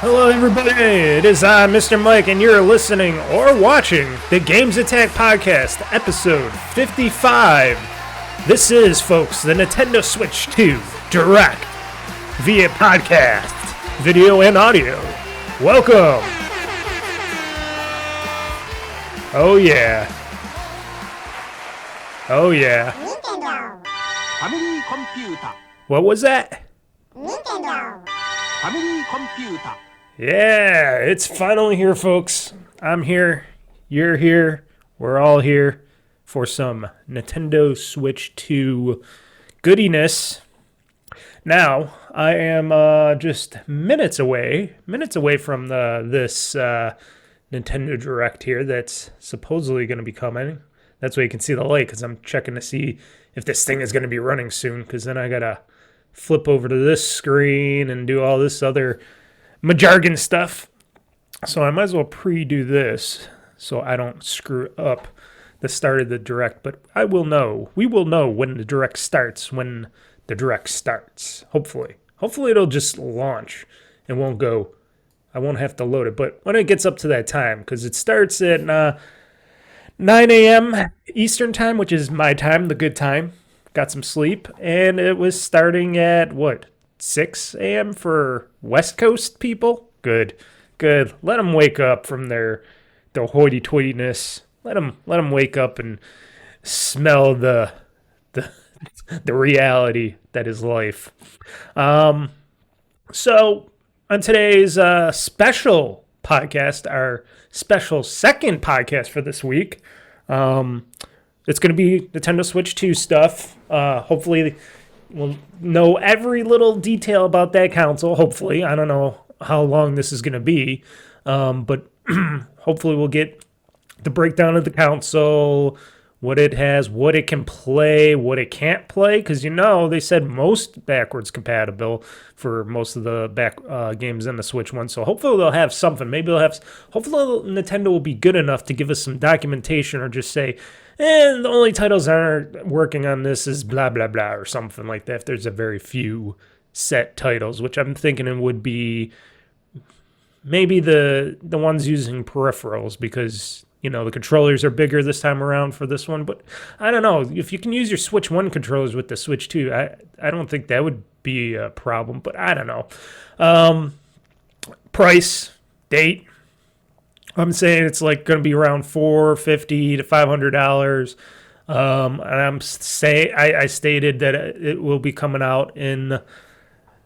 Hello everybody, it is I, Mr. Mike, and you're listening or watching the GamezAttack Podcast, episode 55. This is, folks, the Nintendo Switch 2 Direct via podcast, video and audio. Welcome! Oh yeah. Oh yeah. Nintendo. Family computer. What was that? Nintendo. Family computer. Yeah, it's finally here, folks. I'm here, you're here, we're all here for some Nintendo Switch 2 goodiness. Now, I am just minutes away from this Nintendo Direct here that's supposedly going to be coming. That's why you can see the light, because I'm checking to see if this thing is going to be running soon, because then I got to flip over to this screen and do all this other jargon stuff. So I might as well pre-do this so I don't screw up the start of the Direct. But we will know when the Direct starts, hopefully. Hopefully it'll just launch and I won't have to load it. But when it gets up to that time, because it starts at 9 a.m. Eastern time, which is my time, the good time. Got some sleep, and it was starting at, 6 a.m. for West Coast people? Good. Let them wake up from their hoity-toityness. Let them wake up and smell the reality that is life. So, on today's special podcast, our special second podcast for this week, it's going to be Nintendo Switch 2 stuff. Hopefully, we'll know every little detail about that console. Hopefully. I don't know how long this is going to be. But hopefully we'll get the breakdown of the console, what it has, what it can play, what it can't play. Because, they said most backwards compatible for most of the games in the Switch one. So hopefully they'll have something. Hopefully Nintendo will be good enough to give us some documentation or just say, and the only titles that aren't working on this is blah, blah, blah, or something like that. If there's a very few set titles, which I'm thinking it would be maybe the ones using peripherals, because, the controllers are bigger this time around for this one. But I don't know. If you can use your Switch 1 controllers with the Switch 2, I don't think that would be a problem. But I don't know. Price, date. I'm saying it's going to be around $450 to $500. And I stated that it will be coming out in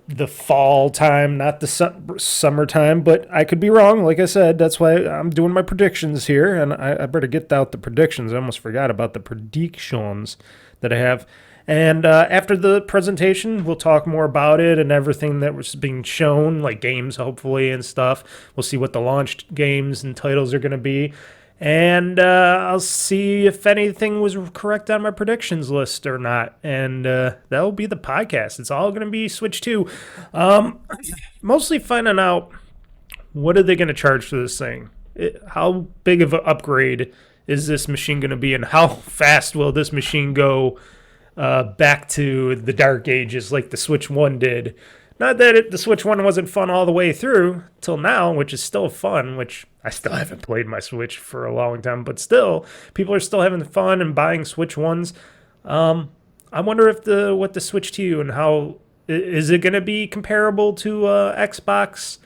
the fall time, not the summertime, but I could be wrong. Like I said, that's why I'm doing my predictions here, and I better get out the predictions. I almost forgot about the predictions that I have. And after the presentation, we'll talk more about it and everything that was being shown, like games, hopefully, and stuff. We'll see what the launched games and titles are going to be. And I'll see if anything was correct on my predictions list or not. And that'll be the podcast. It's all going to be Switch 2. Mostly finding out, what are they going to charge for this thing? How big of an upgrade is this machine going to be? And how fast will this machine go back to the dark ages like the Switch 1 did? Not that the Switch 1 wasn't fun all the way through till now, which is still fun, which I still haven't played my Switch for a long time, but still, people are still having fun and buying Switch 1s. I wonder what the Switch 2 and how, is it going to be comparable to Xbox,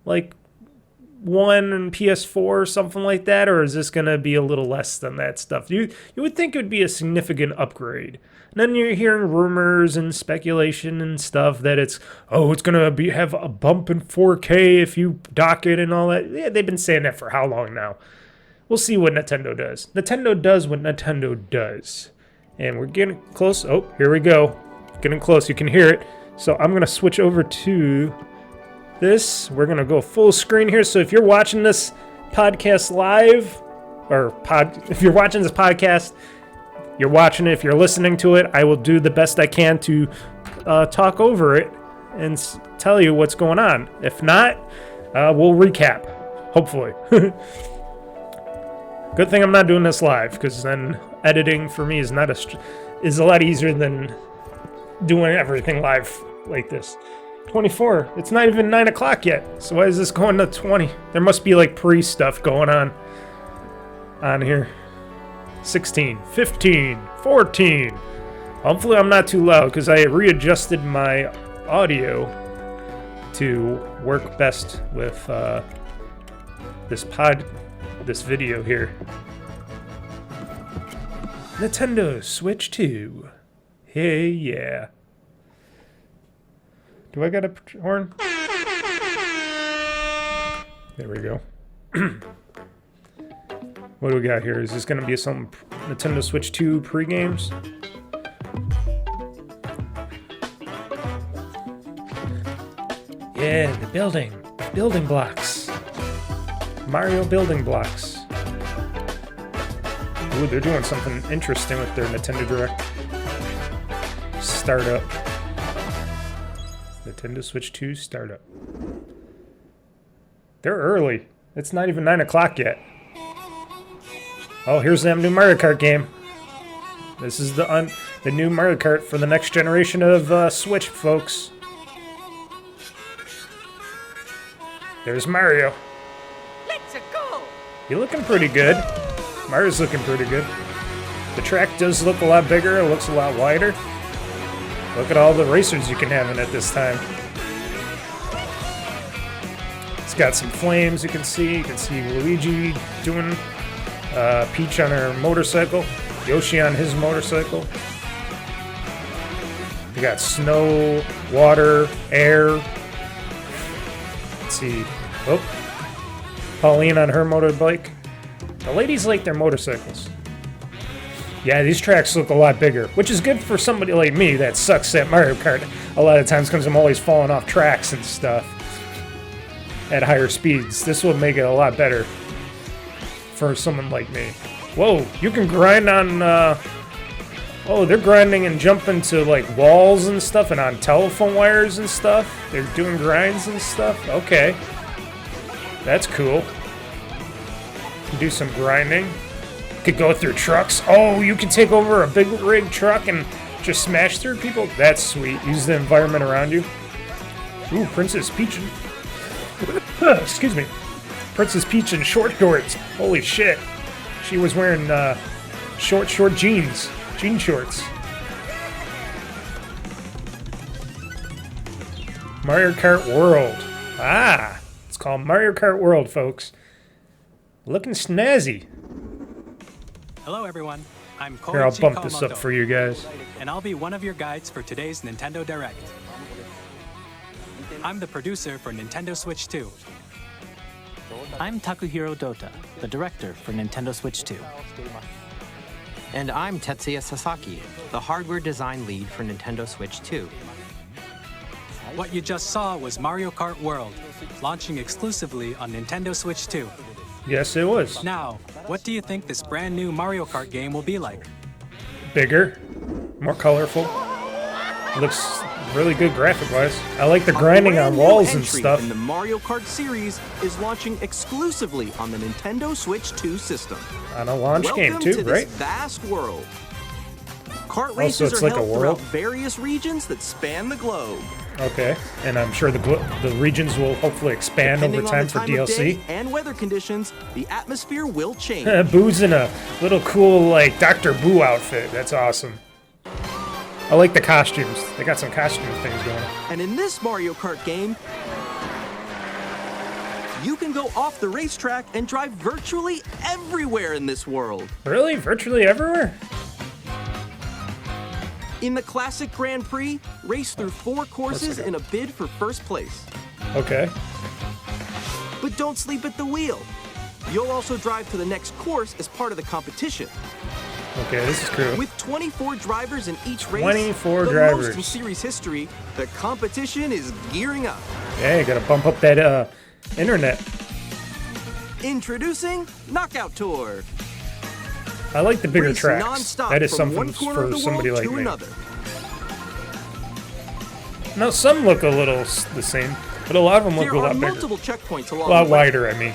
like One and PS4 or something like that, or is this going to be a little less than that stuff? You would think it would be a significant upgrade. And then you're hearing rumors and speculation and stuff that it's going to have a bump in 4K if you dock it and all that. Yeah, they've been saying that for how long now? We'll see what Nintendo does. Nintendo does what Nintendo does. And we're getting close. Oh, here we go. Getting close. You can hear it. So I'm going to switch over to this. We're going to go full screen here. So if you're watching this podcast live, if you're watching this podcast, you're watching it. If you're listening to it, I will do the best I can to talk over it and tell you what's going on. If not, we'll recap, hopefully. Good thing I'm not doing this live, because then editing for me is a lot easier than doing everything live like this. 24. It's not even 9 o'clock yet. So why is this going to 20? There must be like pre-stuff going on here. 16, 15, 14. Hopefully I'm not too loud because I readjusted my audio to work best with this video here. Nintendo Switch 2. Hey, yeah. Do I got a horn? There we go. What do we got here? Is this going to be some Nintendo Switch 2 pre-games? Yeah, the building blocks. Mario building blocks. Ooh, they're doing something interesting with their Nintendo Direct. Startup. Nintendo Switch 2 startup. They're early. It's not even 9 o'clock yet. Oh, here's that new Mario Kart game. This is the new Mario Kart for the next generation of Switch, folks. There's Mario. Let's go! You're looking pretty good. Mario's looking pretty good. The track does look a lot bigger. It looks a lot wider. Look at all the racers you can have in it this time. It's got some flames you can see. You can see Luigi doing Peach on her motorcycle. Yoshi on his motorcycle. You got snow, water, air. Let's see. Oh. Pauline on her motorbike. The ladies like their motorcycles. Yeah, these tracks look a lot bigger, which is good for somebody like me that sucks at Mario Kart a lot of times because I'm always falling off tracks and stuff at higher speeds. This will make it a lot better for someone like me. Whoa, you can grind on, oh, they're grinding and jumping to like walls and stuff and on telephone wires and stuff. They're doing grinds and stuff. Okay. That's cool. Do some grinding. Could go through trucks. Oh, you can take over a big rig truck and just smash through people? That's sweet. Use the environment around you. Ooh, Princess Peach. Excuse me. Princess Peach in short shorts. Holy shit. She was wearing short jeans. Jean shorts. Mario Kart World. Ah, it's called Mario Kart World, folks. Looking snazzy. Hello everyone, I'm Koichi Here, I'll bump this up Kawamoto, for you guys. and I'll be one of your guides for today's Nintendo Direct. I'm the producer for Nintendo Switch 2. I'm Takuhiro Dota, the director for Nintendo Switch 2. And I'm Tetsuya Sasaki, the hardware design lead for Nintendo Switch 2. What you just saw was Mario Kart World, launching exclusively on Nintendo Switch 2. Yes, it was. Now, what do you think this brand new Mario Kart game will be like? Bigger, more colorful. Looks really good graphic-wise. I like the grinding on walls and stuff. In the Mario Kart series is launching exclusively on the Nintendo Switch 2 system. On a launch game Welcome too, to right? this vast world. Kart Oh, so races it's are like a held world? throughout various regions that span the globe. Okay, and I'm sure the regions will hopefully expand over Depending time on the for time of day DLC. and weather conditions, the atmosphere will change. Boo's in a little cool like Dr. Boo outfit. That's awesome. I like the costumes. They got some costume things going. And in this Mario Kart game, you can go off the racetrack and drive virtually everywhere in this world. Really? Virtually everywhere? In the classic Grand Prix, race through 4 courses in a bid for first place. Okay. But don't sleep at the wheel. You'll also drive to the next course as part of the competition. Okay, this is cool. With 24 drivers in each race, 24 the drivers. most in series history, the competition is gearing up. Yeah, you gotta bump up that internet. Introducing Knockout Tour. I like the bigger Race tracks. non-stop That is from something one corner of for the somebody world like to me. another. Now some look a little the same, but a lot of them look There a are lot bigger. multiple checkpoints A along lot the way. wider, I mean.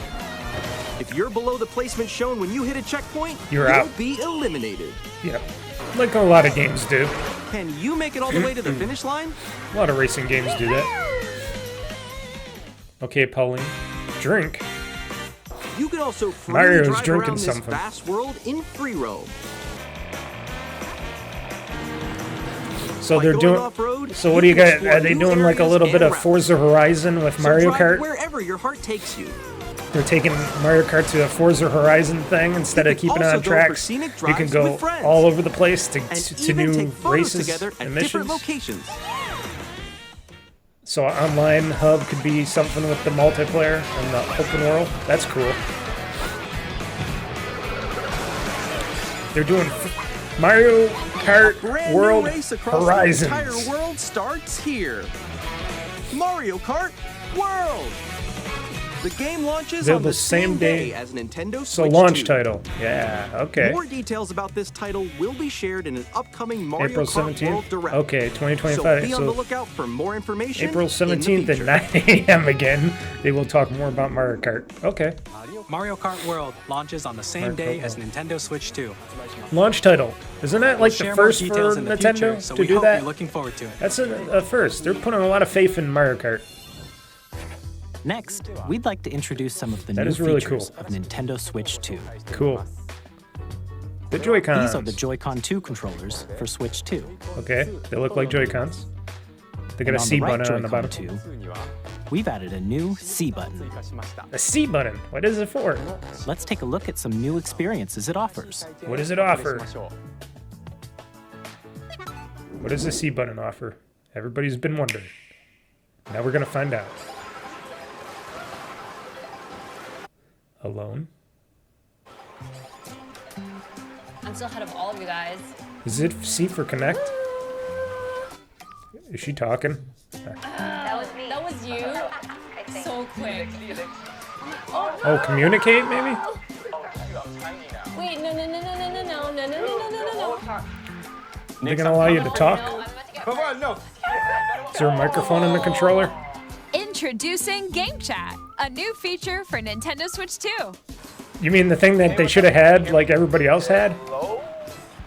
If you're below the placement shown when you hit a checkpoint, You're you'll out. be eliminated. Yeah. Like a lot of games do. Can you make it all the way to the finish line? A lot of racing games do that. Okay, Pauline. Drink. You can also freely Mario's drive drinking around this something. vast world in free roam. So Like they're going doing. off-road, So what do you can got? explore Are they new doing like a areas little bit and of Forza Horizon with So Mario drive Kart? wherever your heart takes you. They're taking Mario Kart to a Forza Horizon thing instead of You can keeping it also on go for tracks. scenic You can drives go with friends. all over the place to And to even new take photos races together at and different missions. locations. So an online hub could be something with the multiplayer and the open world. That's cool. They're doing Mario Kart Brand World new race across Horizons. the entire world starts here. Mario Kart World. The game launches They're on the the same same day. day as Nintendo So Switch launch 2. title. Yeah, okay. More details about this title will be shared in an upcoming Mario April Kart 17th? World Direct. Okay, So 2025. be on the So lookout for more information. April in the 17th at future. 9 a.m. again. They will talk more about Mario Kart. Okay. Mario Kart World launches on the same Mario day Kart as World. Nintendo Switch 2. Launch title. Isn't that like the Share more first for details in the Nintendo future, so to we do hope that? you're looking forward to it. That's a first. They're putting a lot of faith in Mario Kart. Next, we'd like to introduce some of the That new is really features cool. of Nintendo Switch 2. Cool. The Joy-Cons. These are the Joy-Con 2 controllers for Switch 2. Okay, they look like Joy-Cons. They got And a on C the right button on the Joy-Con bottom. 2, we've added a new C button. A C button. What is it for? Let's take a look at some new experiences it offers. What does it offer? What does the C button offer? Everybody's been wondering. Now we're gonna find out. Alone? I'm still ahead of all of you guys. Is it C for connect? Is she talking? That was me. That was you. So quick. Oh, communicate maybe? Wait, no. They're gonna allow you to talk? No, I'm about to get Come on, no. Is there a microphone in the controller? Introducing Game Chat, a new feature for Nintendo Switch 2. You mean the thing that they should have had like everybody else had?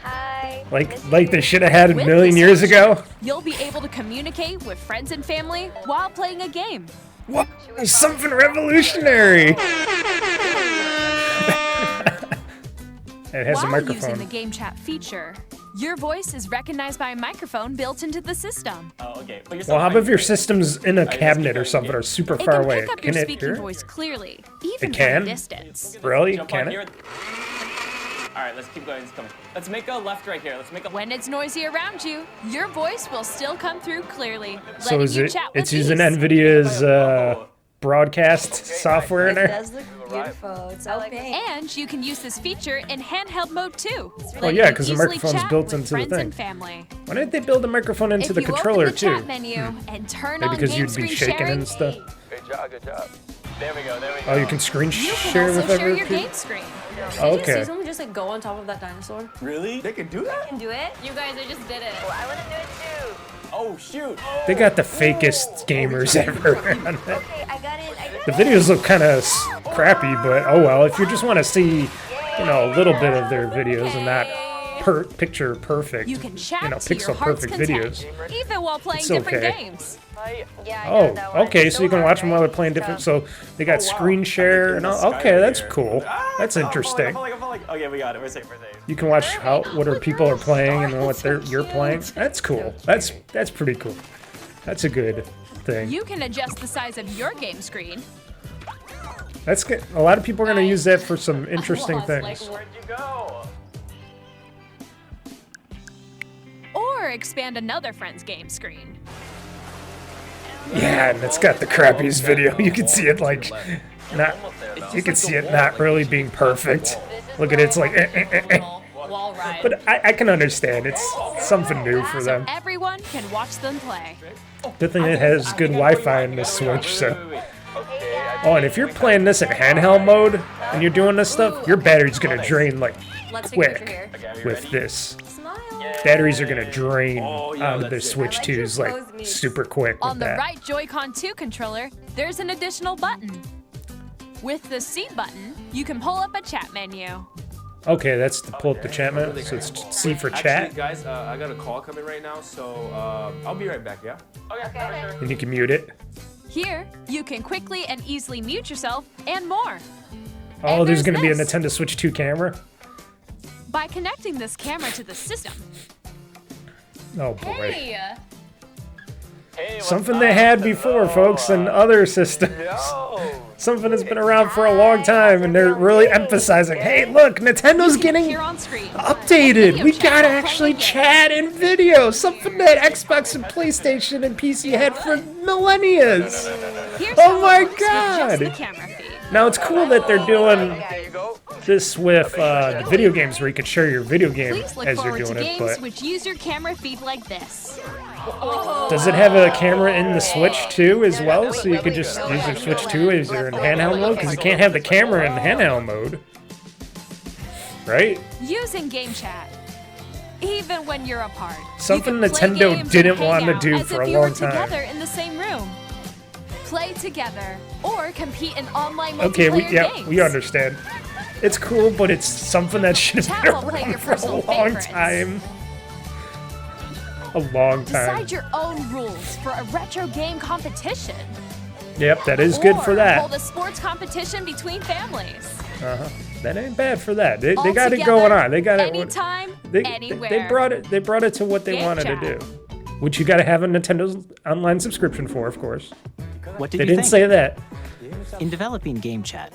Hi. Like they should have had a With million this years feature, ago? You'll be able to communicate with friends and family while playing a game. What? Something revolutionary! It has a While using microphone. the Game Chat feature, your voice is recognized by a microphone built into the system. Oh, okay. But you're Well, how about if your system's in a cabinet or something or super It far can away? pick up Can your it speaking hear? voice clearly, even It from can? a distance. Really? Jump Can on it? here. All right, let's keep going. It's coming. Let's make a left right here. Let's make a. When it's noisy around you, your voice will still come through clearly, So letting is you it? chat with It's using ease. NVIDIA's broadcast software in there. does look beautiful. It's okay. And you can use this feature in handheld mode too. Oh yeah, because the microphone's built into the friends thing. and family. Why didn't they build a microphone into If the you controller open the too? chat menu and turn Maybe on because game you'd be screen shaking sharing, and stuff. Good job. Good job. There we go. There we go. Oh, you can screen you can share also with share other your people? game screen. Oh, Did you see okay. someone just like go on top of that dinosaur? Really? They can do that? Can do it? You guys, I just did it. Well, I want to do it too. Oh shoot. They got the fakest gamers ever. Okay, I got it. The videos look kind of crappy, but oh well. If you just want to see, you know, a little bit of their videos and not picture perfect, You can chat you know, to your pixel heart's perfect content, videos. even while playing It's different okay. games. Yeah, I got that Oh, one. okay. So you can watch them while they're playing different. So they got screen share and all. Okay, that's cool. That's interesting. Okay, we got it. We're safe. You can watch what are people are playing and what you're playing. That's cool. That's pretty cool. That's a good thing. You can adjust the size of your game screen, That's good. A lot of people are gonna use that for some interesting Lost, things. like, Where'd you go? or expand another friend's game screen. Yeah, and it's got the crappiest video. You can see it like not. You can see it not really being perfect. Look at it. It's like. Wall ride. But I can understand. It's something new for So them. everyone can watch them play. Good thing it has good Wi-Fi in this Switch. So. Oh, and if you're playing this in handheld mode and you're doing this stuff, your battery's gonna drain like Let's take a picture quick here. with this. Smile. Batteries are gonna drain Oh, out of the Switch 2s like super quick with On the that. right Joy-Con 2 controller, there's an additional button. With the C button, you can pull up a chat menu. Okay, that's to pull up the chat map. So it's C for chat. Actually, guys, I got a call coming right now, so I'll be right back, yeah? Okay. And you can mute it. Here, you can quickly and easily mute yourself and more. Oh, And there's going to be a this. Nintendo Switch 2 camera? By connecting this camera to the system. Oh, boy. Hey. Hey, Something they had before, folks, in other systems. Something that's been around for a long time, and they're really emphasizing, hey, look, Nintendo's getting Here on screen. updated. Video We chat gotta playing actually games. chat in video. Something that Xbox and PlayStation and PC had for millennia. Here's Oh how it my works with just the God. camera feed. Now, it's cool that they're doing this with the video games where you can share your video game Please look as you're forward to doing it, games but which use your camera feed like this. does it have a camera in the Switch 2 as well? So you could just use your Switch 2 as you're in handheld mode? Because you can't have the camera in handheld mode. Right? Using game chat. Even when you're apart. Something you can play Nintendo games didn't and hang want to out do as for if a you were long time. together in the same room. Play together or compete in online multiplayer Okay, games. we understand. It's cool, but it's something that should have Chat been while playing around your for a personal long favorites. time. A long time. Decide your own rules for a retro game competition. Yep, that is good for Or that. hold a sports competition between families. That ain't bad for that. They All got it together, going on. They got it. anytime, They anywhere. brought it. They brought it to what they Game wanted chat. to do, which you got to have a Nintendo's online subscription for, of course. What did They you didn't think? say that. In developing Game Chat,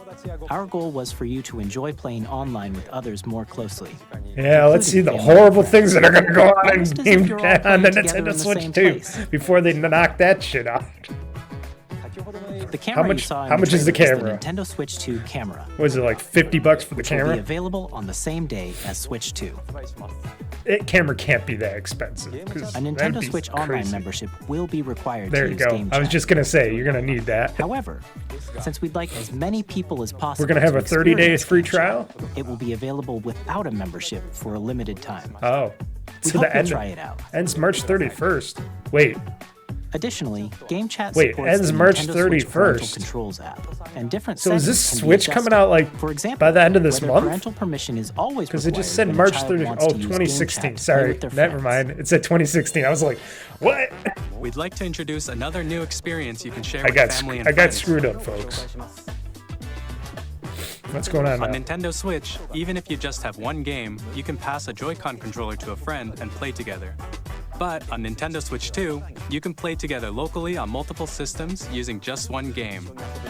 our goal was for you to enjoy playing online with others more closely. Yeah, let's see the Including horrible things that are going to go on in Almost as if Game you're all Chat on the playing together Nintendo in the Switch same 2 place. before they knock that shit out. The camera much- you saw in how much is the trailer camera? The Nintendo Switch 2 camera. Was it like $50 for the Which will be camera? available on the same day as Switch 2. Camera can't be that expensive. 'Cause A that'd Nintendo be Switch Online crazy. membership will be required There to you use go. Game I was Chat. just gonna say you're gonna need that. However, since we'd like as many people as possible, We're gonna have to a 30-day experience free Game Chat, trial. It will be available without a membership for a limited time. Oh, We to hope the you'll end. try it out. Ends March 31st. Wait, Additionally, Game Chat Wait, supports ends the March Nintendo Switch parental 31st. controls app, and different so is this settings can be Switch coming adjusted. out like For example, by the end of this whether month? parental permission is always Because it just required said when a March child 30th. wants Oh, to use Game 2016. Chat to play Sorry, with their never friends. mind. It said 2016. I was like, what? We'd like to introduce another new experience you can share I with got family and I got friends. screwed up, folks. What's going on On now? Nintendo Switch, even if you just have one game, you can pass a Joy-Con controller to a friend and play together. But on Nintendo Switch 2, you can play together locally on multiple systems using just one game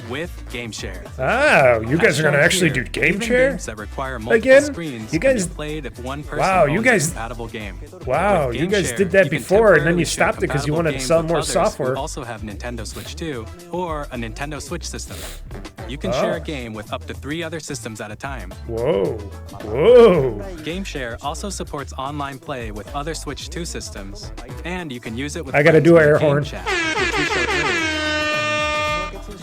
with GameShare. Oh, you guys As are gonna shown actually here, do Game even Share? games that require multiple Again? screens You can guys- be played if one person Wow, you owns guys- a compatible game. Wow, With you guys GameShare, did that you can before, and then you temporarily share stopped it 'cause you compatible wanted to games sell with more others software. who also have Nintendo Switch 2 or a Nintendo Switch system. You can share a game with up to 3 other systems at a time. Whoa, whoa. GameShare also supports online play with other Switch 2 systems, and you can use it with I gotta friends do an via air Game horn. Chat, which we showed earlier.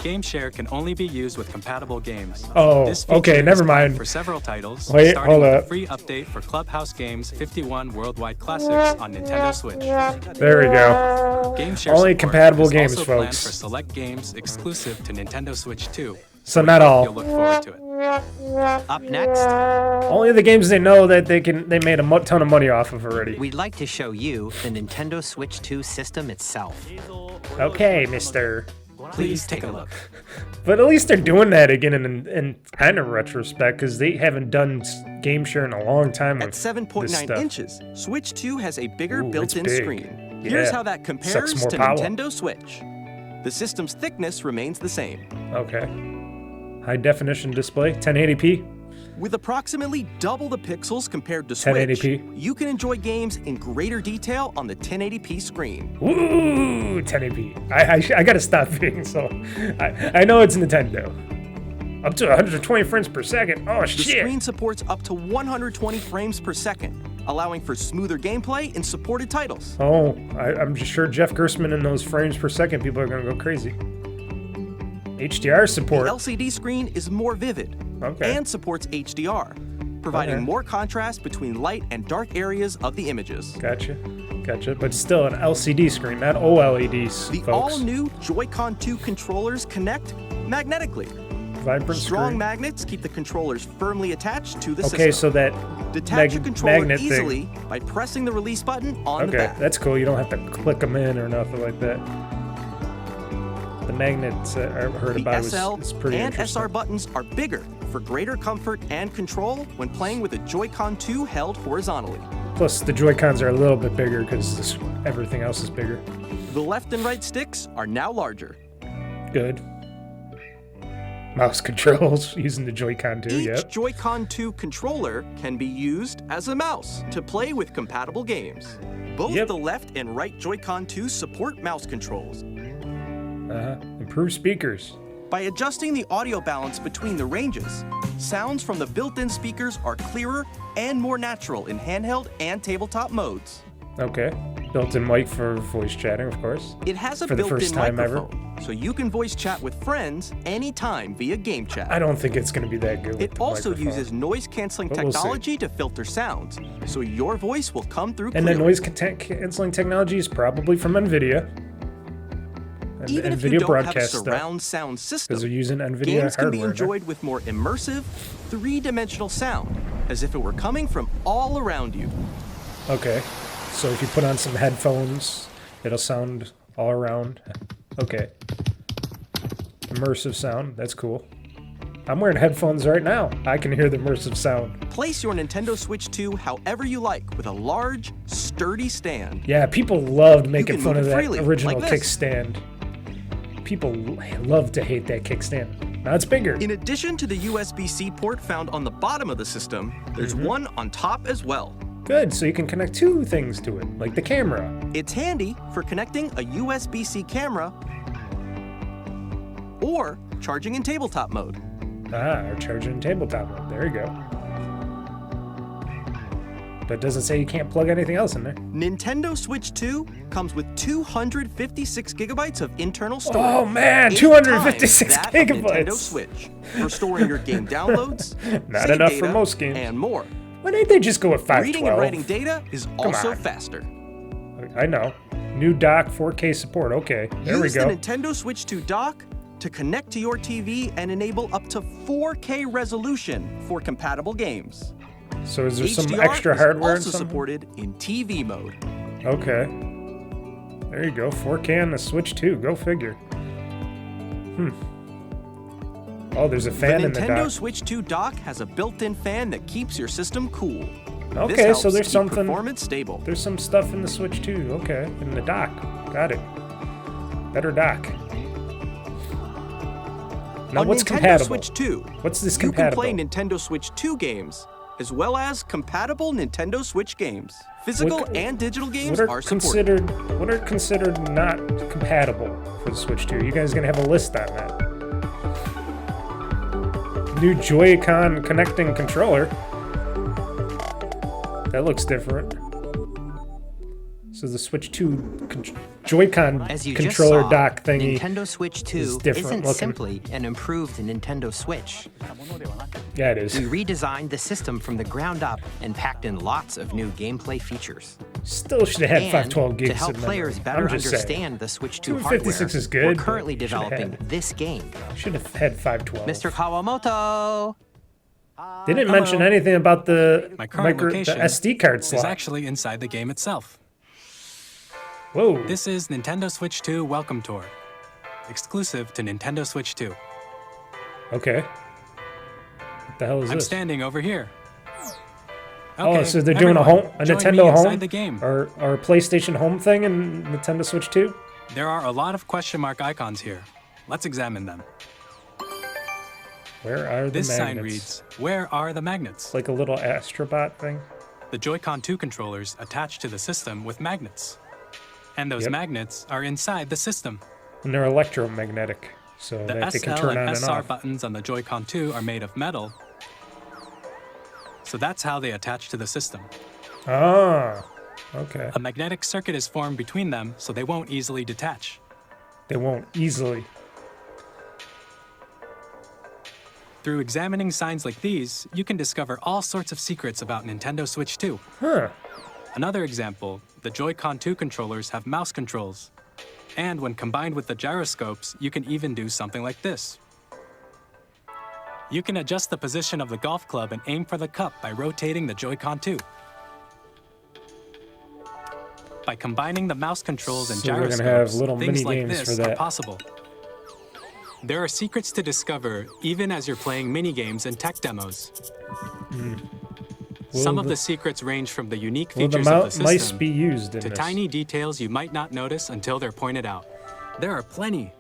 GameShare can only be used with compatible games. Oh, This feature okay, is never planned mind. For several titles, Wait, starting hold with up. a free update for Clubhouse Games 51 Worldwide Classics on Nintendo Switch. There we go. GameShare Only support compatible is games, also planned folks. for select games exclusive to Nintendo Switch 2. So not all. You'll look forward to it. Up next, Only the games they know that they made a ton of money off of already. we'd like to show you the Nintendo Switch 2 system itself. Okay, mister. Please take a look. But at least they're doing that again in kind of retrospect, because they haven't done game share in a long time. At with 7.9 this stuff. inches, Switch 2 has a bigger Ooh, it's built-in big. screen. Here's Yeah. how that Sucks compares more to power. Nintendo Switch. The system's thickness remains the same. Okay. High definition display, 1080p. With approximately double the pixels compared to Switch, 1080p. you can enjoy games in greater detail on the 1080p screen. Ooh, 1080p. I gotta stop being so. I know it's Nintendo. Up to 120 frames per second. Oh The shit. screen supports up to 120 frames per second, allowing for smoother gameplay in supported titles. Oh, I'm just sure Jeff Gerstmann in those frames per second, people are gonna go crazy. HDR The support. LCD screen is more vivid Okay. and supports HDR, providing Okay. more contrast between light and dark areas of the images. Gotcha. But still an LCD screen, not OLEDs, The folks. all-new Joy-Con 2 controllers connect magnetically, vibrant Strong screen. magnets keep the controllers firmly attached to the system. Okay, so that Detach your controller magnet easily thing. by pressing the release button on the Okay, back. that's cool. You don't have to click them in or nothing like that. The magnets I've heard The about SL is pretty and interesting. SR buttons are bigger for greater comfort and control when playing with a Joy-Con 2 held horizontally. Plus, the Joy-Cons are a little bit bigger because everything else is bigger. The left and right sticks are now larger. Good. Mouse controls using the Joy-Con 2, Each yep. Joy-Con 2 controller can be used as a mouse to play with compatible games. Both the left and right Joy-Con 2 support mouse controls. Improve speakers. By adjusting the audio balance between the ranges, sounds from the built-in speakers are clearer and more natural in handheld and tabletop modes. Okay. Built-in mic for voice chatting, of course. It has a for the first built-in time ever. microphone, so you can voice chat with friends anytime via game chat. I don't think it's going to be that good. with It the also microphone. uses noise-canceling But we'll see. technology to filter sounds, so your voice will come through And clearly. the noise canceling technology is probably from NVIDIA. And Even if NVIDIA you don't have a broadcast stuff. surround sound system, Because they're using NVIDIA games can be hardware. enjoyed with more immersive, three-dimensional sound, as if it were coming from all around you. Okay. So if you put on some headphones, it'll sound all around. Okay. Immersive sound. That's cool. I'm wearing headphones right now. I can hear the immersive sound. Place your Nintendo Switch 2 however you like with a large, sturdy stand. Yeah, people loved making can fun move of it that freely, original like this. kickstand. People love to hate that kickstand. Now it's bigger. In addition to the USB-C port found on the bottom of the system, there's Mm-hmm. one on top as well. Good, so you can connect two things to it, like the camera. It's handy for connecting a USB-C camera or charging in tabletop mode. Or charging in tabletop mode. There you go. But it doesn't say you can't plug anything else in there. Nintendo Switch 2 comes with 256 gigabytes of internal storage. Oh man, 8 256 times that of gigabytes. Nintendo Switch for storing your game downloads, Not save enough for data, most games. and more. Why didn't they just go with 512? Reading and writing data is also on. faster. I know. New dock, 4K support. Okay, there Use we go. the Nintendo Switch 2 dock to connect to your TV and enable up to 4K resolution for compatible games. So is there some HDR extra hardware? is also supported in TV mode. Okay. There you go. 4K on the Switch 2. Go figure. Oh, there's a fan The in the Nintendo dock. Switch 2 dock has a built-in fan that keeps your system cool. This Okay, helps so there's keep something. performance stable. There's some stuff in the Switch 2. Okay, in the dock. Got it. Better dock. Now, On what's Nintendo compatible? Switch 2, What's this you can compatible? play Nintendo Switch 2 games, as well as compatible Nintendo Switch games. Physical What- and digital games What are are supported. considered not compatible for the Switch 2? You guys gonna have a list on that? New Joy-Con connecting controller. That looks different. So the Switch 2 Joy-Con As you controller just saw, dock thingy Nintendo Switch is 2 different isn't looking. simply an improved Nintendo Switch. Yeah, it is. We redesigned the system from the ground up and packed in lots of new gameplay features. Still should have had And 512 gigs to help of players memory. better I'm just saying. understand the Switch 2 hardware, 256 is good, we're but currently should have developing had- this game. Should have had 512. Mr. Kawamoto! They didn't mention anything about the My current the location SD card is slot. actually inside the game itself. Whoa. This is Nintendo Switch 2 Welcome Tour, exclusive to Nintendo Switch 2. Okay. What the hell is I'm this? standing over here. Oh, Okay, so they're doing everyone, a join me Nintendo inside home the game. or a PlayStation home thing in Nintendo Switch 2? There are a lot of question mark icons here. Let's examine them. Where are the This sign magnets? reads, "Where are the magnets?" Like a little Astrobot thing? The Joy-Con 2 controllers attach to the system with magnets. And those Yep. magnets are inside the system. And they're electromagnetic, so The that they can SL turn on and and SR off. buttons on the Joy-Con 2 are made of metal. So that's how they attach to the system. Ah, okay. A magnetic circuit is formed between them, so they won't easily detach. They won't easily. Through examining signs like these, you can discover all sorts of secrets about Nintendo Switch 2. Huh. Another example, the Joy-Con 2 controllers have mouse controls. And when combined with the gyroscopes, you can even do something like this. You can adjust the position of the golf club and aim for the cup by rotating the Joy-Con too. By combining the mouse controls and So we're gonna have gyroscopes, little things mini like games this for are that. possible. There are secrets to discover even as you're playing mini-games and tech demos. Some of the secrets range from the unique features of the mice system be used in to this? tiny details you might not notice until they're pointed out. There are plenty.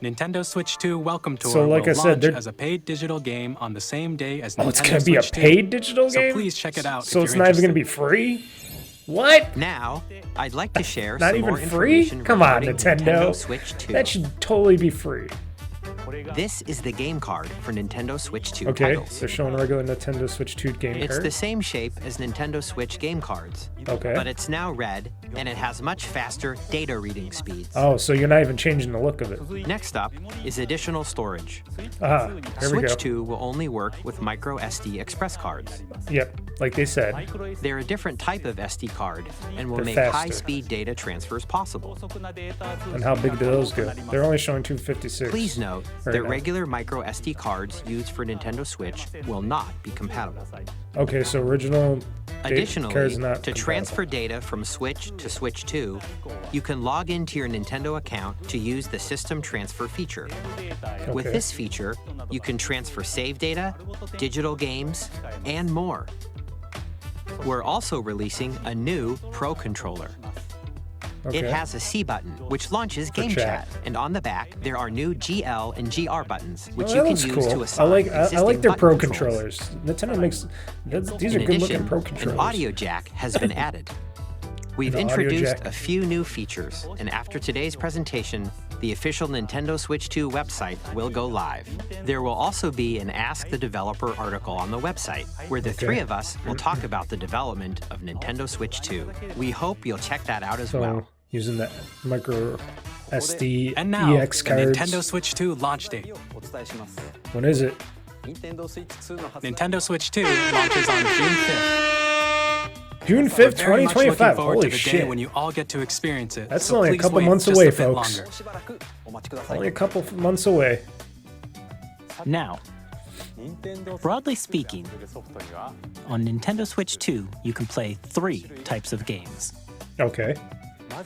Nintendo Switch 2 Welcome Tour So, like will I said, launch as a paid digital game on the same day as Nintendo it's gonna be a Switch 2. paid digital game? So please check it out. So if it's you're not even gonna interested. be free? What? Now, I'd like to share Not some even more free? information Come on, regarding Nintendo. Switch 2. That should totally be free. This is the game card for Nintendo Switch 2 Okay, titles. they're showing a regular Nintendo Switch 2 game It's card. the same shape as Nintendo Switch game cards, Okay. but it's now red, and it has much faster data reading speeds. Oh, so you're not even changing the look of it. Next up is additional storage. Ah, here we go. Switch 2 will only work with micro SD express cards. Yep, like they said. They're a different type of SD card and will They're make faster. high-speed data transfers possible. And how big do those go? They're only showing 256. Please note right that now. regular micro SD cards used for Nintendo Switch will not be compatible. Okay, so original Additionally, card's not to compatible. transfer data from Switch to Switch 2, you can log into your Nintendo account to use the System Transfer feature. With Okay. this feature, you can transfer save data, digital games, and more. We're also releasing a new Pro Controller. It Okay. has a C button, which launches Game chat. Chat, and on the back there are new GL and GR buttons, which Oh, you that can looks use cool. to assign I like existing their button Pro controls. controllers. Nintendo makes these are In good looking addition, Pro an controllers. audio jack has been added. We've An audio introduced jack. a few new features, and after today's presentation, the official Nintendo Switch 2 website will go live. There will also be an Ask the Developer article on the website, where the three of us will talk about the development of Nintendo Switch 2. We hope you'll check that out as So well. using the micro SD And now, EX the cards. Nintendo Switch 2 launch date. When is it? Nintendo Switch 2 launches on June 5th. June 5th, We're very much looking 2025. forward Holy to the day shit. when you all get to experience it. That's so only a please couple wait months just away, a bit folks. longer. Only a couple months away. Now, broadly speaking, on Nintendo Switch 2, you can play 3 types of games. Okay.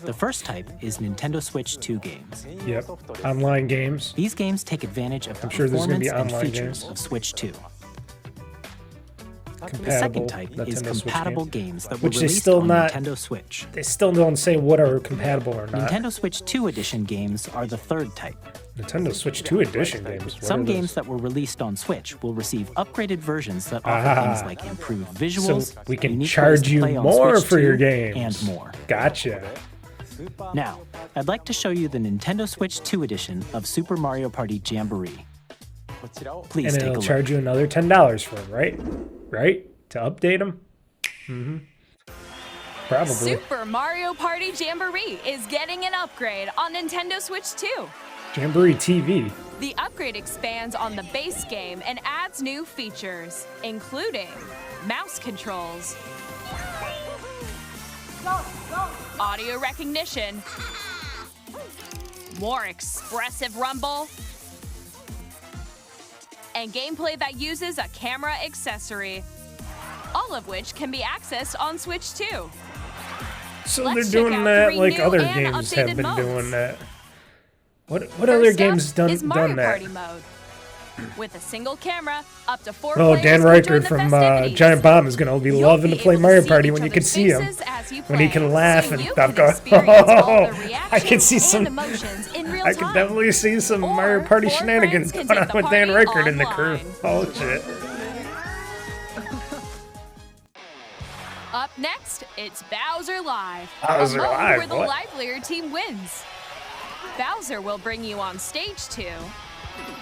The first type is Nintendo Switch 2 games. Yep. Online games. These games take advantage of the sure there's gonna performance be and online features games. of Switch 2. The Compatible second type is Nintendo Switch compatible games. games that were Which they released still on not- Nintendo Switch. They still don't say what are compatible or not. Nintendo Switch 2 Edition games are the third type. Nintendo Switch 2 Edition games. What Some are those? games that were released on Switch will receive upgraded versions that offer things like improved visuals, So we can unique ways charge to you play on more Switch for your 2, games. and more. Gotcha. Now, I'd like to show you the Nintendo Switch 2 edition of Super Mario Party Jamboree. Please And take a it'll look. charge you another $10 for them, right? Right? To update them? Mm-hmm. Probably. Super Mario Party Jamboree is getting an upgrade on Nintendo Switch 2. Jamboree TV. The upgrade expands on the base game and adds new features, including mouse controls, audio recognition, more expressive rumble, and gameplay that uses a camera accessory, all of which can be accessed on Switch 2. So Let's they're check doing out that 3 like new other and games have updated been modes. doing that. What First other up games is done Mario that? Party mode. With a single camera, up to 4 Oh, players Dan can Riker join the from festivities. Giant Bomb is going to be You'll loving to be play able Mario see Party each when you other's can see him. faces as you When he play, can laugh so and you stuff. can Go, experience all the I can see reactions some. and emotions in real I can time. definitely see some Or Mario Party 4 shenanigans friends going can on take with the Dan party Riker in the crew. online. Oh shit. Up next, it's Bowser Live. Bowser a mode Live, where the what? livelier team wins. Bowser will bring you on stage 2.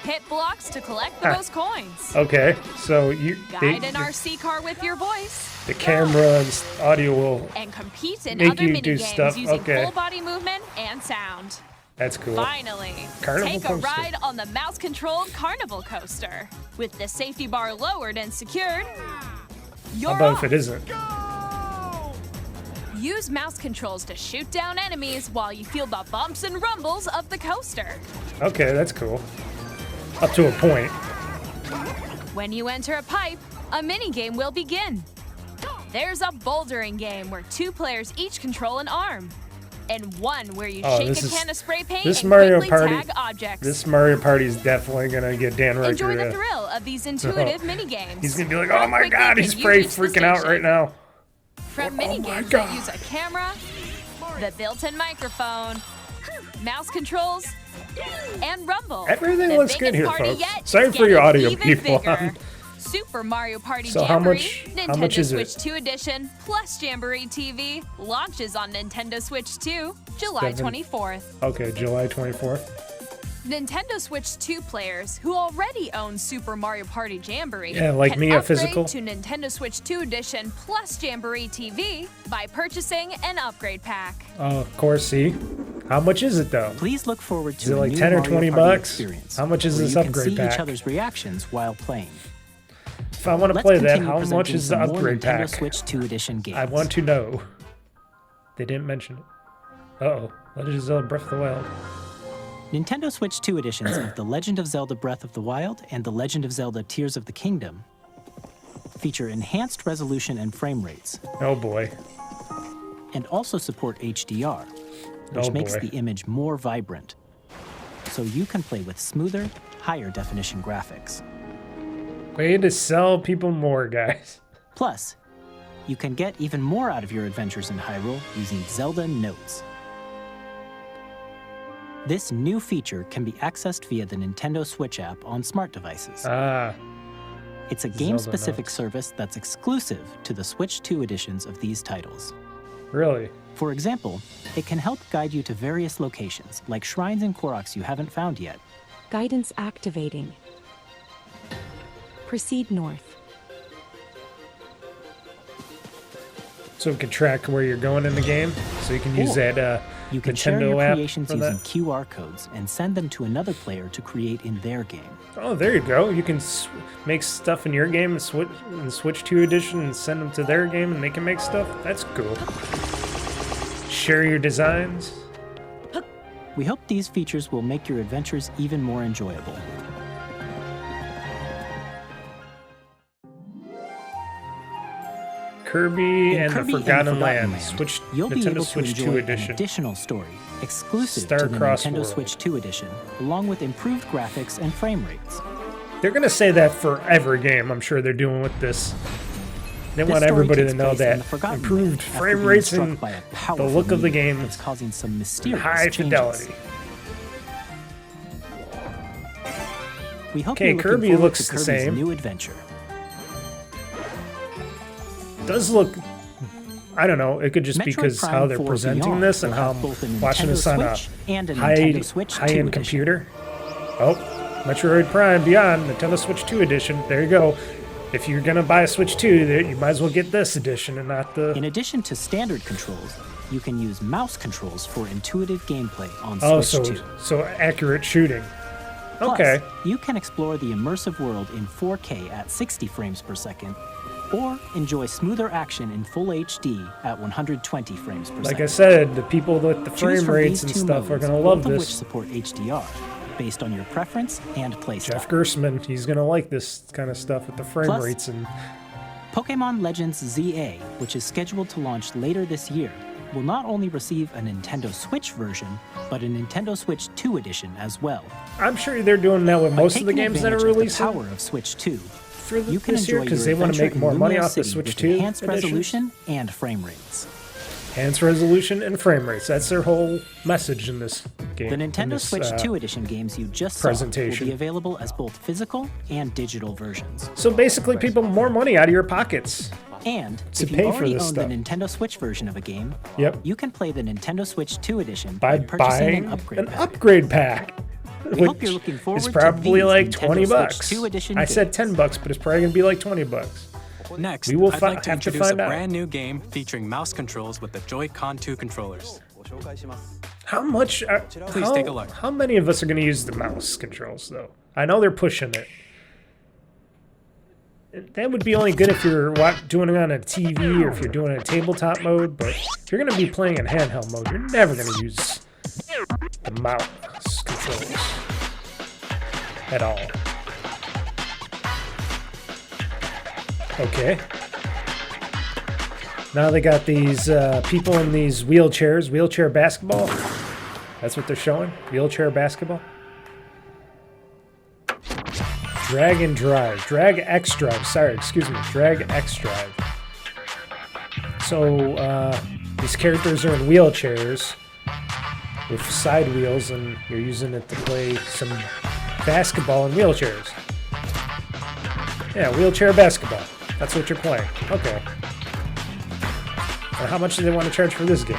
Hit blocks to collect the most coins. Okay, so you Guide an RC car with your voice. the camera and audio will. And compete in Make other you mini do games stuff, using okay. full body movement and sound. That's cool. Finally, Carnival take a coaster. ride on the mouse-controlled Carnival coaster. With the safety bar lowered and secured, you're How about off. if it isn't? Use mouse controls to shoot down enemies while you feel the bumps and rumbles of the coaster. Okay, that's cool. Up to a point. When you enter a pipe, a minigame will begin. There's a bouldering game where 2 players each control an arm. And one where you shake a can of spray paint and quickly tag objects. This Mario Party is definitely gonna get Dan Riker. Enjoy the thrill of these intuitive minigames. He's gonna be like, oh my god, he's freaking out right now. From minigames that use a camera, the built-in microphone, mouse controls, and rumble. Everything looks good here, folks. Sorry for your audio people. Super Mario Party So Jamboree, how much is Nintendo Switch it? 2 Edition plus Jamboree TV launches on Nintendo Switch 2, July 24th. Okay, July 24th. Nintendo Switch 2 players who already own Super Mario Party Jamboree like can me, a upgrade physical. to Nintendo Switch 2 Edition plus Jamboree TV by purchasing an upgrade pack. Oh, of course, see? How much is it though? Please look forward to Is it like a new 10 or Mario 20 Party bucks? experience, How much is where this you upgrade can see pack? each other's reactions while playing. If I want to Let's play that, continue how much presenting is the some more upgrade Nintendo pack? Switch 2 Edition games. I want to know. They didn't mention it. Uh-oh. Legend of Zelda Breath of the Wild. Nintendo Switch 2 editions of The Legend of Zelda Breath of the Wild and The Legend of Zelda Tears of the Kingdom feature enhanced resolution and frame rates. Oh boy. And also support HDR, which makes the image more vibrant, so you can play with smoother, higher definition graphics. Way to sell people more, guys. Plus, you can get even more out of your adventures in Hyrule using Zelda Notes. This new feature can be accessed via the Nintendo Switch app on smart devices. It's a game-specific service that's exclusive to the Switch 2 editions of these titles. Really? For example, it can help guide you to various locations, like shrines and Koroks you haven't found yet. Guidance activating. Proceed north. So it can track where you're going in the game, so you can use that You can Nintendo share your app creations for using that. QR codes and send them to another player to create in their game. Oh, there you go. You can make stuff in your game and Switch 2 edition and send them to their game and they can make stuff. That's cool. Share your designs. We hope these features will make your adventures even more enjoyable. Kirby In and Kirby the and Forgotten Land, Land. Switch you'll be Nintendo able to Switch 2 enjoy an edition. additional story exclusive Star to the Cross Nintendo World. Switch 2 edition, along with improved graphics and frame rates. They're gonna say that for every game. I'm sure they're doing with this. They This want story everybody to takes know place in that the Forgotten improved Land after frame being rates struck and by a the powerful look of the meteor game, that's causing some mysterious high changes. fidelity. We hope Okay, you're looking Kirby forward looks to the Kirby's same. new adventure. Does look. I don't know. It could just be Metroid because Prime how they're 4 presenting Beyond this and will how have both a I'm watching Nintendo this on a Switch and a Nintendo Switch 2 high-end edition. computer. Oh, Metroid Prime Beyond, Nintendo Switch 2 edition. There you go. If you're gonna buy a Switch 2, you might as well get this edition and not the. In addition to standard controls, you can use mouse controls for intuitive gameplay on Oh, Switch 2. so accurate shooting. Plus, Okay. you can explore the immersive world in 4K at 60 frames per second, or enjoy smoother action in full HD at 120 frames per second. Like I said, the people with the Choose frame from rates these and two stuff are modes, gonna love both of which this. support HDR, based on your preference and playstyle. Jeff Gersman, he's gonna like this kind of stuff with the frame Plus, rates and. Pokémon Legends ZA, which is scheduled to launch later this year, will not only receive a Nintendo Switch version, but a Nintendo Switch 2 edition as well. I'm sure they're doing that with By most of the taking games that are advantage of releasing. the power of Switch 2, you can this year, enjoy 'cause your they wanna adventure make in more money Lumia off the City Switch with 2 enhanced editions. resolution and frame rates. Enhanced resolution and frame rates. That's their whole message in this game. The in Nintendo this, Switch 2 edition games you just presentation. saw will be available as both physical and digital versions. So basically, people more money out of your pockets. And to if pay you for already this own stuff. the Nintendo Switch version of a game, Yep. you can play the Nintendo Switch 2 edition By purchasing buying an upgrade pack. upgrade pack. We hope you're looking forward It's to probably these like Nintendo 20 Switch bucks. 2 edition I said games. 10 bucks, but it's probably gonna be like 20 bucks. Next, We will I'd like to have to introduce a find out. brand new game featuring mouse controls with the Joy-Con 2 controllers. How much? Please take a look. How many of us are gonna use the mouse controls though? I know they're pushing it. That would be only good if you're doing it on a TV or if you're doing it in tabletop mode, but if you're going to be playing in handheld mode, you're never going to use the mouse controls. at all. Okay. Now they got these people in these wheelchairs. Wheelchair basketball. That's what they're showing. Wheelchair basketball. Drag and drive. Drag X drive. Sorry, excuse me. Drag X drive. So these characters are in wheelchairs with side wheels, and you're using it to play some basketball in wheelchairs. Yeah, wheelchair basketball. That's what you're playing. Okay. And how much do they want to charge for this game?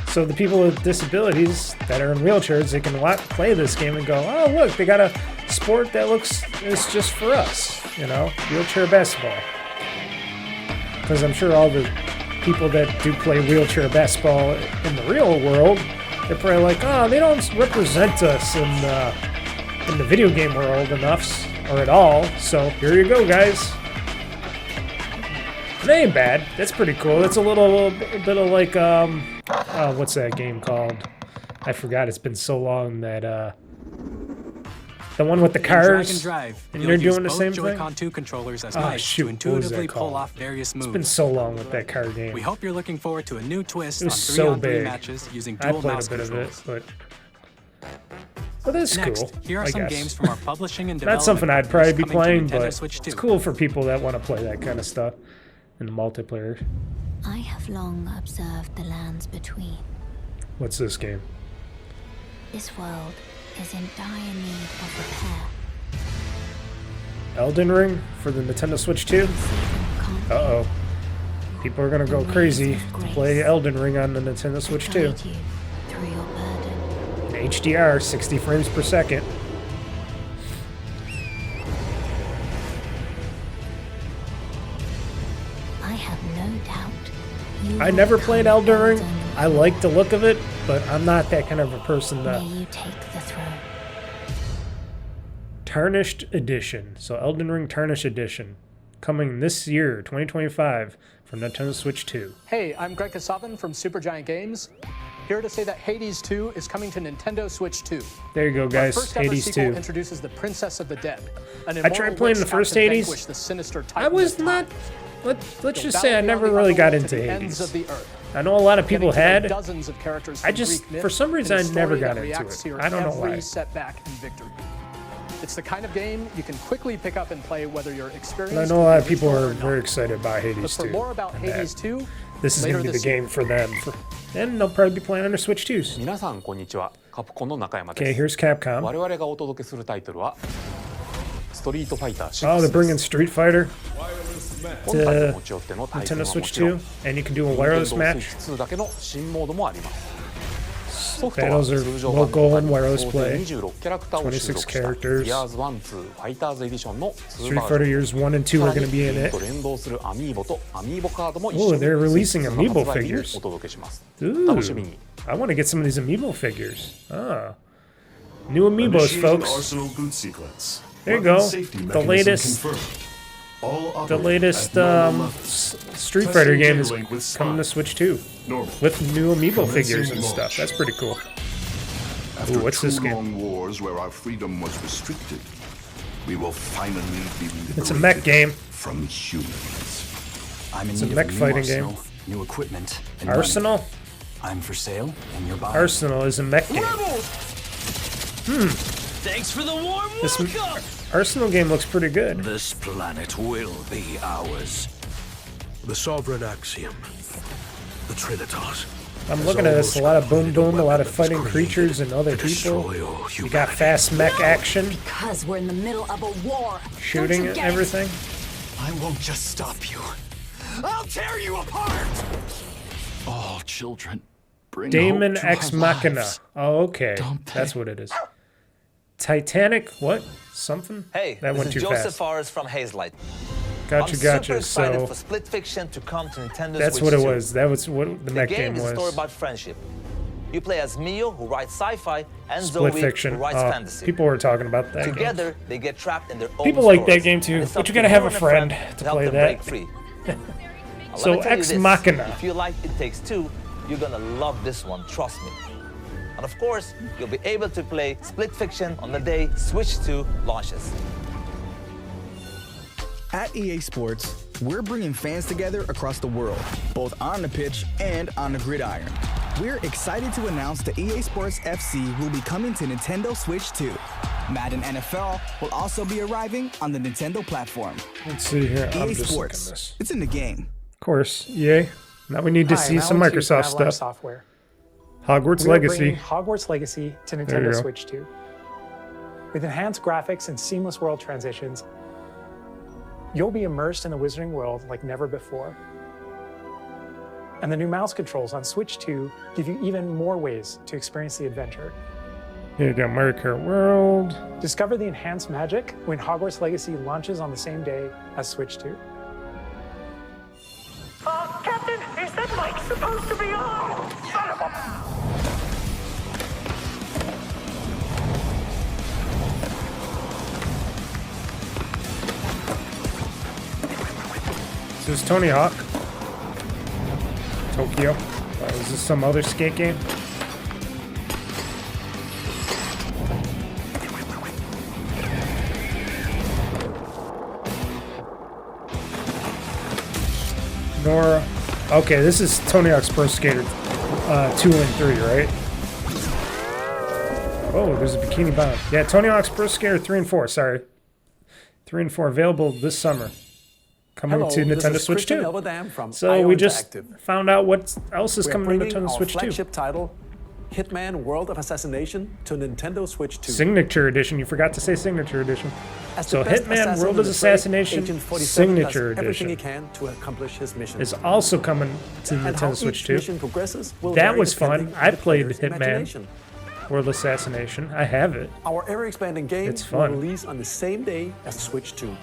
So the people with disabilities that are in wheelchairs, they can play this game and go, oh, look, they got a sport that is just for us, you know, wheelchair basketball. Because I'm sure all the people that do play wheelchair basketball in the real world, they're probably like, oh, they don't represent us in the video game world enough or at all. So here you go, guys. It ain't bad. That's pretty cool. It's a little bit of like what's that game called? I forgot. It's been so long that the one with the cars. In Drag and Drive, and you're doing the same Joy-Con thing. 2 controllers as Oh mice shoot! to intuitively pull off various moves. It's been so long with that car game. We hope you're looking forward to a new twist It on was so 3-on-3 big. matches using I dual played mouse a bit controls. of it, but that's Next, cool. here are I some guess. games from our publishing and Not something I'd probably be playing, coming to Nintendo but Switch 2. it's cool for people that want to play that kind of stuff in the multiplayer. I have long observed the lands between. What's this game? This world is in dire need of repair. Elden Ring for the Nintendo Switch 2? Uh-oh. People are gonna go crazy to play Elden Ring on the Nintendo Switch 2. In HDR, 60 frames per second. I have no doubt. I never played Elden Ring. I like the look of it, but I'm not that kind of a person that... May you take the throne. Tarnished Edition. So Elden Ring Tarnished Edition. Coming this year, 2025, from Nintendo Switch 2. Hey, I'm Greg Kasavin from Supergiant Games. Here to say that Hades 2 is coming to Nintendo Switch 2. There you go, guys. Our first ever Hades sequel 2. introduces the Princess of the Dead. I tried playing the first Hades. The sinister I was not... Let's just say I never really got into Hades. Of the earth. I know a lot of people had. Dozens of characters I just, for some reason, I never got into it. I don't know why. Every setback and victory. It's the kind of game you can quickly pick up and play whether you're experienced. And I know a lot of people are very excited about Hades 2. But for more about Hades 2, this is going to be the game for them. And they'll probably be playing on their Switch 2s. Okay, here's Capcom. Oh, they're bringing Street Fighter to Nintendo Switch 2, and you can do a wireless match. Battles are local and wireless play. 26 characters. Street Fighter Years 1 and 2 are going to be in it. Oh, they're releasing amiibo figures. Ooh, I want to get some of these amiibo figures. Ah, new amiibos, folks. There you go. The latest Street Fighter game is coming to Switch 2 with new amiibo figures and stuff. That's pretty cool. Ooh, what's this game? Long wars where our freedom was restricted, we will finally be liberated. It's a mech game. From humans. It's a mech fighting game. New equipment. And Arsenal? Money. I'm for sale, and you're buying. Arsenal is a mech game. Thanks for the warm welcome. Arsenal game looks pretty good. This planet will be ours. The sovereign axiom. The Trinitas. I'm looking at this, a lot of boom boom, a lot of fighting creatures and other people. You got fast mech action. Because we're in the middle of a war. Shooting and everything. I won't just stop you. I'll tear you apart! All children, bring Daemon hope to Ex our Machina. lives. Oh, okay. That's what it is. Titanic, what? Something? Hey, that this went is too Joseph fast. Forrest from Hazelight. Gotcha. Super excited So for Split Fiction to come to Nintendo that's Switch what it 2. was. That was what the mech game game is a story was. about friendship. You play as Mio, who writes sci-fi, and Split Zoe, Fiction. who writes fantasy. People were talking about that Together, they get trapped in their own People like that stories, game too, and it's but up you to gotta have a and friend to help play them that. break free. Now, So let me tell you Ex this, Machina. If you like It Takes Two, You're gonna love this one, trust me. And of course, you'll be able to play Split Fiction on the day Switch 2 launches. At EA Sports, we're bringing fans together across the world, both on the pitch and on the gridiron. We're excited to announce that EA Sports FC will be coming to Nintendo Switch 2. Madden NFL will also be arriving on the Nintendo platform. Let's see here. EA Sports, it's in the game. Of course, EA. Now we need to see some Microsoft stuff. Software. Hogwarts We are Legacy. bringing Hogwarts Legacy to Nintendo Switch 2. With enhanced graphics and seamless world transitions, you'll be immersed in the Wizarding world like never before. And the new mouse controls on Switch 2 give you even more ways to experience the adventure. Here you go, Mario Kart World. Discover the enhanced magic when Hogwarts Legacy launches on the same day as Switch 2. Captain, is that mic supposed to be on? Son of a... This is Tony Hawk. Tokyo. Is this some other skate game? Nora. Okay, this is Tony Hawk's Pro Skater 2 and 3, right? Oh, there's a Bikini Bottom. Yeah, Tony Hawk's Pro Skater 3 and 4, sorry. 3 and 4 available this summer. Coming to Nintendo Switch 2. So we just found out what else is coming to Nintendo Switch 2. Flagship title, Hitman World of Assassination, to Nintendo Switch 2. Signature Edition. You forgot to say Signature Edition. So Hitman World of Assassination Signature Edition he can to accomplish his mission. is also coming to Nintendo Switch 2. That was fun. I played Hitman World of Assassination. I have it. Our ever-expanding game It's fun. will release on the same day as Switch 2.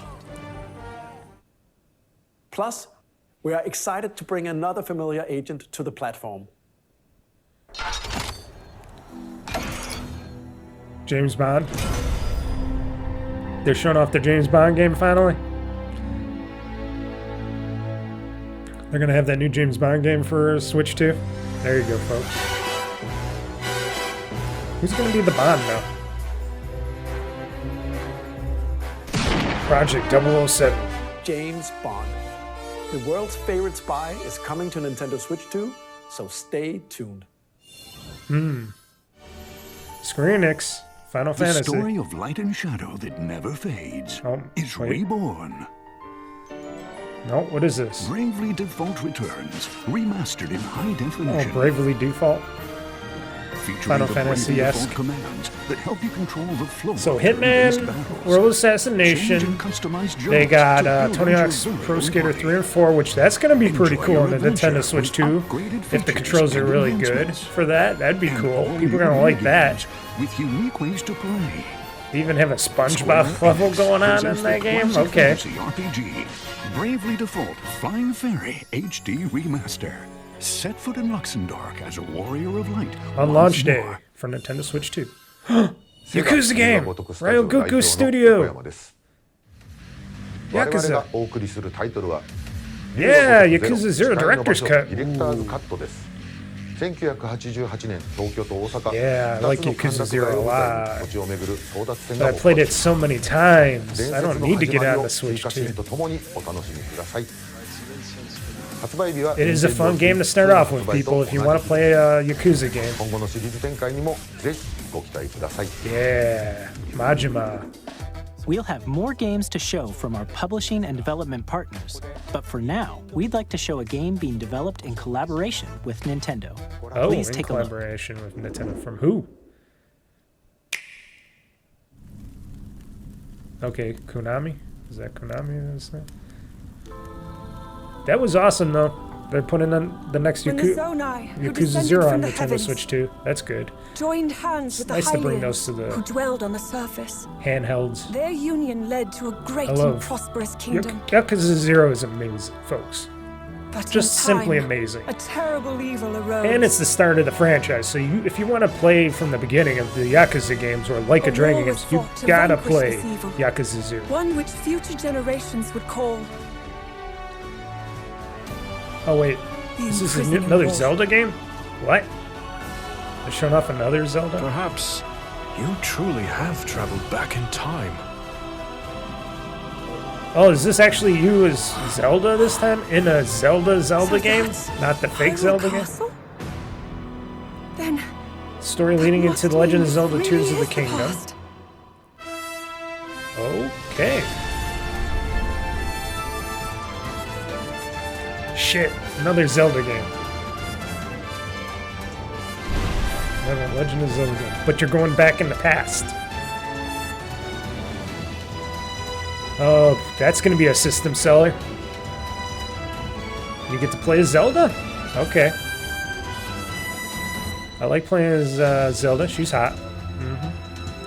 Plus, we are excited to bring another familiar agent to the platform. James Bond. They're showing off their James Bond game finally. They're gonna have that new James Bond game for Switch 2. There you go, folks. Who's gonna be the Bond now? Project 007. James Bond. The world's favorite spy is coming to Nintendo Switch 2, so stay tuned. Square Enix. Final Fantasy. The story of light and shadow that never fades is reborn. No, what is this? Bravely Default returns, remastered in high definition. Oh, Bravely Default. Featuring Final the Fantasy-esque. Bravely Default commands that help you control the flow So of your biggest Hitman, battles. World of Assassination. Change and customize They jobs got to build Tony your Hawk's very Pro own Skater body. 3 and 4, which that's going to be pretty Enjoy cool on your the adventure Nintendo Switch with 2. upgraded If the features controls are and really good enhancements. for that, that'd be And cool. all People are new going to like that. games with unique ways to play. They even have a SpongeBob level going on in that game? Classic Okay. Fantasy RPG, Bravely Default Flying Fairy HD Remaster. Set foot in Luxembourg as a warrior of light. On launch day for Nintendo Switch 2. Yakuza game! Ryogoku Studio! Yakuza. Yeah, Yakuza 0 Director's Cut. Yeah, I like Yakuza 0 a lot. But I played it so many times. I don't need to get on the Switch 2. It is a fun game to start off with, people, if you want to play a Yakuza game. Yeah, Majima. We'll have more games to show from our publishing and development partners, but for now, we'd like to show a game being developed in collaboration with Nintendo. Oh, Please in take a look. collaboration with Nintendo. From who? Okay, Konami? Is that Konami? That was awesome, though. They're putting on the next When the Zonai, who Yakuza descended 0 on from the Nintendo heavens, Switch 2. That's good. joined hands with the Nice to bring Hylians, those to the who dwelled on the surface. handhelds. Their union led to a great I love and prosperous kingdom. Yakuza 0 is amazing, folks. But Just in simply time, amazing. A terrible evil arose. And it's the start of the franchise, so if you want to play from the beginning of the Yakuza games or Like a Dragon war was games, you fought to gotta vanquish play this evil. Yakuza 0. One which future generations would call Oh wait, The this is Imprisoning another War. Zelda game? What? They're showing off another Zelda? Perhaps you truly have traveled back in time. Oh, is this actually you as Zelda this time? In a Zelda game? Not the fake Zelda game? Then Story leading into The Legend of Zelda Tears of the Kingdom. Okay. Shit, another Zelda game. Another Legend of Zelda game. But you're going back in the past. Oh, that's going to be a system seller. You get to play as Zelda? Okay. I like playing as Zelda. She's hot.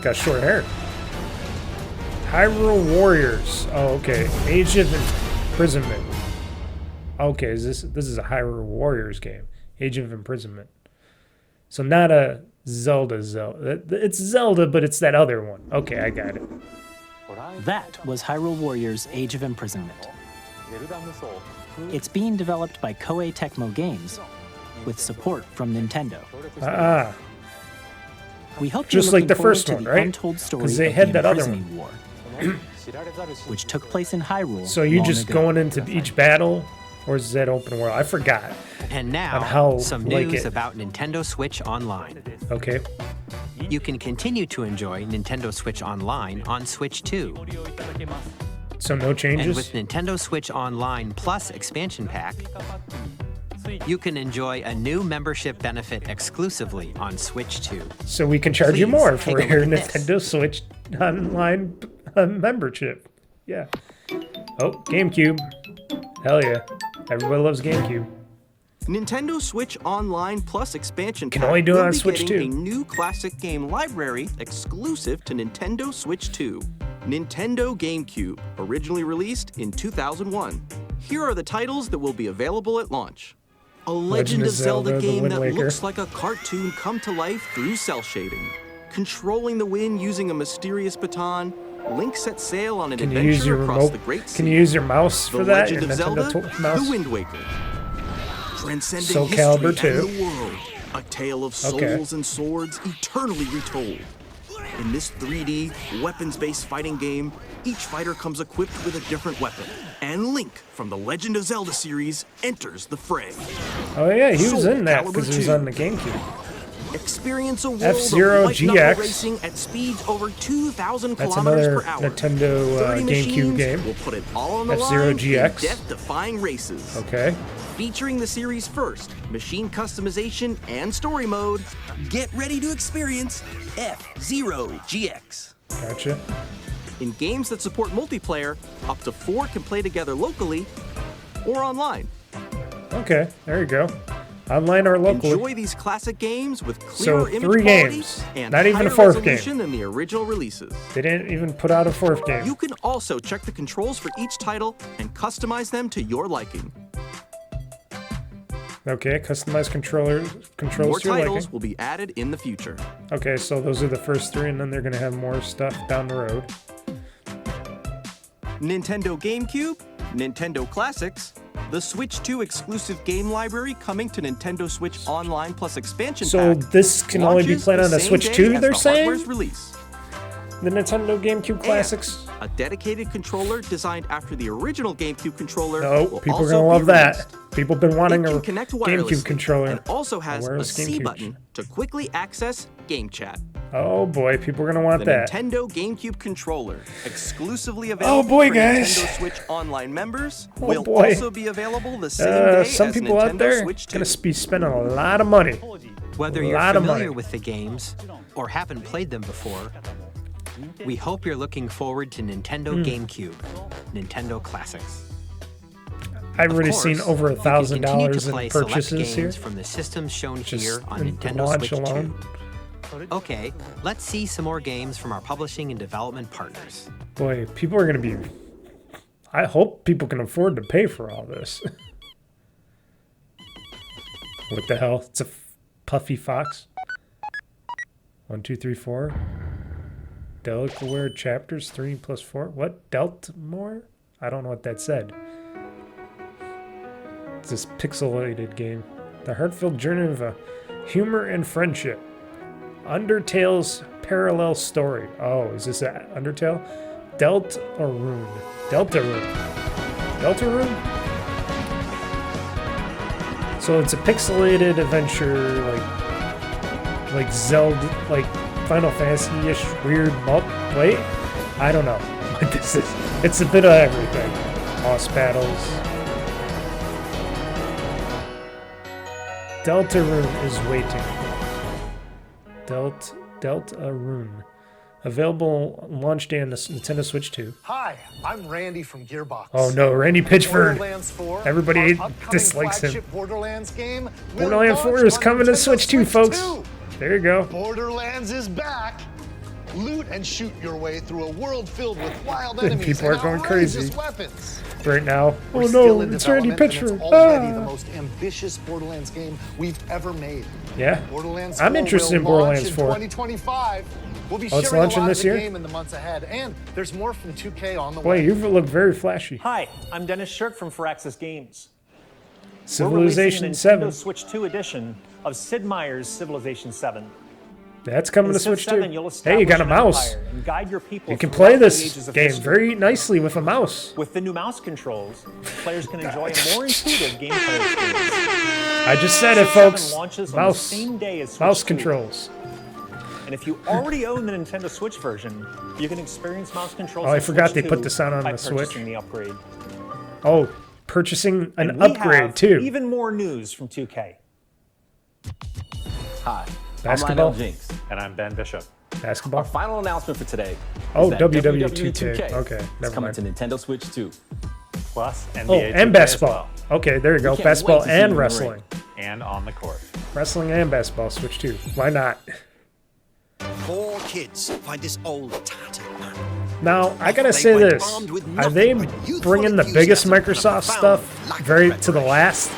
Got short hair. Hyrule Warriors. Oh, okay. Age of Imprisonment. Okay, this is a Hyrule Warriors game. Age of Imprisonment. So not a Zelda. It's Zelda, but it's that other one. Okay, I got it. That was Hyrule Warriors Age of Imprisonment. It's being developed by Koei Tecmo Games with support from Nintendo. We hope just you're like the looking forward first to one, the right? untold story Because they of had the that other Imprisoning one. War, which took place in Hyrule. So you long just ago. going into each battle, or is that open world? I forgot. And On how, now, some like news it. about Nintendo Switch Online. Okay. You can continue to enjoy Nintendo Switch Online on Switch 2. So no And changes? with Nintendo Switch Online Plus expansion pack, you can enjoy a new membership benefit exclusively on Switch 2. So we can charge you Please more take for a look your at this. Nintendo Switch Online membership. Yeah. Oh, GameCube. Hell yeah. Everybody loves GameCube. Nintendo Switch Online Plus expansion Can pack only do it will on be Switch getting 2. a new classic game library exclusive to Nintendo Switch 2. Nintendo GameCube, originally released in 2001. Here are the titles that will be available at launch. A Legend of Zelda The game Wind that Waker. looks like a cartoon come to life through cell shading. Controlling the wind using a mysterious baton, Link sets sail on an Can you use adventure your across remote? the Great Sea. Can you use your mouse for The that? Legend Your of Nintendo Zelda, mouse? The Wind Waker. Transcending Soul Calibur history 2. and the world. A tale of souls Okay. and swords eternally retold. In this 3D, weapons-based fighting game, each fighter comes equipped with a different weapon. And Link from the Legend of Zelda series enters the fray. Oh yeah, he was Soul in that Calibur because he was 2. on the GameCube. Experience a world F-Zero of white knuckle GX. racing at speeds over 2,000 That's kilometers another per hour. Nintendo 30 GameCube machines game. will put it all on the F-Zero line GX. in death-defying races. Okay. Featuring the series' first machine customization and story mode, get ready to experience F-Zero GX. Gotcha. In games that support multiplayer, up to 4 can play together locally or online. Okay, there you go. Online or locally. Enjoy these classic games with clearer So image 3 quality games, and not even a higher 4th resolution game. than the original releases. They didn't even put out a 4th game. You can also check the controls for each title and customize them to your liking. Okay, customized controls More to your titles liking. will be added in the future. Okay, so those are the first 3, and then they're gonna have more stuff down the road. Nintendo GameCube, Nintendo Classics, the Switch 2 exclusive game library coming to Nintendo Switch Online Plus expansion So pack. this can only be launches played on the same Switch day 2, as they're the saying? hardware's release. The Nintendo GameCube Classics? A dedicated controller designed after the original GameCube controller. No, will people are also gonna be love that. released. People have been wanting It a can connect GameCube wirelessly controller. and also has a Where's C GameCube? button to quickly access Game Chat. Oh boy, people are gonna want The that. Nintendo GameCube controller, exclusively available boy, for guys. Nintendo Switch Online members, Oh, will boy. also be available the same day Some as people Nintendo out there Switch 2. gonna be spending a lot of money. Whether A you're lot of familiar money. with the games or haven't played them before, we hope you're looking forward to Nintendo Hmm. GameCube, Nintendo Classics. I've Of already course, seen over you can continue to $1,000 in play select purchases here. games from the systems shown Just here on in the Nintendo launch Switch alone. 2. Okay, let's see some more games from our publishing and development partners. Boy, people are gonna be. I hope people can afford to pay for all this. What the hell? It's a puffy fox. 1, 2, 3, 4. Delaware chapters 3 plus 4. What? Deltmore? I don't know what that said. It's this pixelated game. The heart-filled journey of humor and friendship. Undertale's parallel story. Oh, is this Undertale? Deltarune. Deltarune? So it's a pixelated adventure, like Zelda, like Final Fantasy-ish weird wait, I don't know what this is. It's a bit of everything. Boss battles. Deltarune is waiting. Deltarune. Available launch day on the Nintendo Switch 2. Hi, I'm Randy from Gearbox. Oh no, Randy Pitchford. Borderlands 4, Everybody our dislikes him. flagship Borderlands game. Borderlands 4 is coming to Switch 2, folks. There you go. Borderlands is back. Loot and shoot your way through a world filled with wild enemies People are and going outrageous crazy weapons. right now. We're Oh still no, in it's Randy development, and Pitchford. it's already the most ambitious Borderlands game we've ever made. Yeah, Borderlands I'm 4 interested in will launch Borderlands in 4. 2025. We'll be Oh, it's sharing a launching lot this of the year? game in the months ahead, and there's more from 2K on the Boy, way. you look very flashy. Hi, I'm Dennis Shirk from Firaxis Games. Civilization We're releasing a 7. Nintendo Switch 2 edition of Sid Meier's Civilization 7. That's coming In to Civ Switch 7, 2. you'll Hey, you got a establish an mouse. empire and guide your people You can throughout play the this ages of game history. very nicely with a mouse. With the new mouse controls, players can enjoy a more intuitive gameplay experience. I just said it, Civ 7 folks. launches on the Mouse, same day as Switch mouse 2. controls. And if you already own the Nintendo Switch version, you can experience mouse controls. Oh, I on forgot Switch they put 2 this on by the Switch. purchasing the upgrade. Oh, purchasing an And we upgrade have too. Even more news from 2K. Hi, Basketball? I'm Lionel Jinks. And I'm Ben Bishop. Basketball? Our final announcement for today Oh, is that WW2K. Okay, is never coming mind. to Nintendo Switch 2. Plus NBA Oh, 2K and as basketball. well. Okay, there you go. We can't Basketball wait to see you in and the wrestling. ring. And on the court. Wrestling and basketball, Switch 2. Why not? 4 kids find this old tattered man. Now, I gotta say this. Are they bringing the biggest Microsoft stuff very to the last?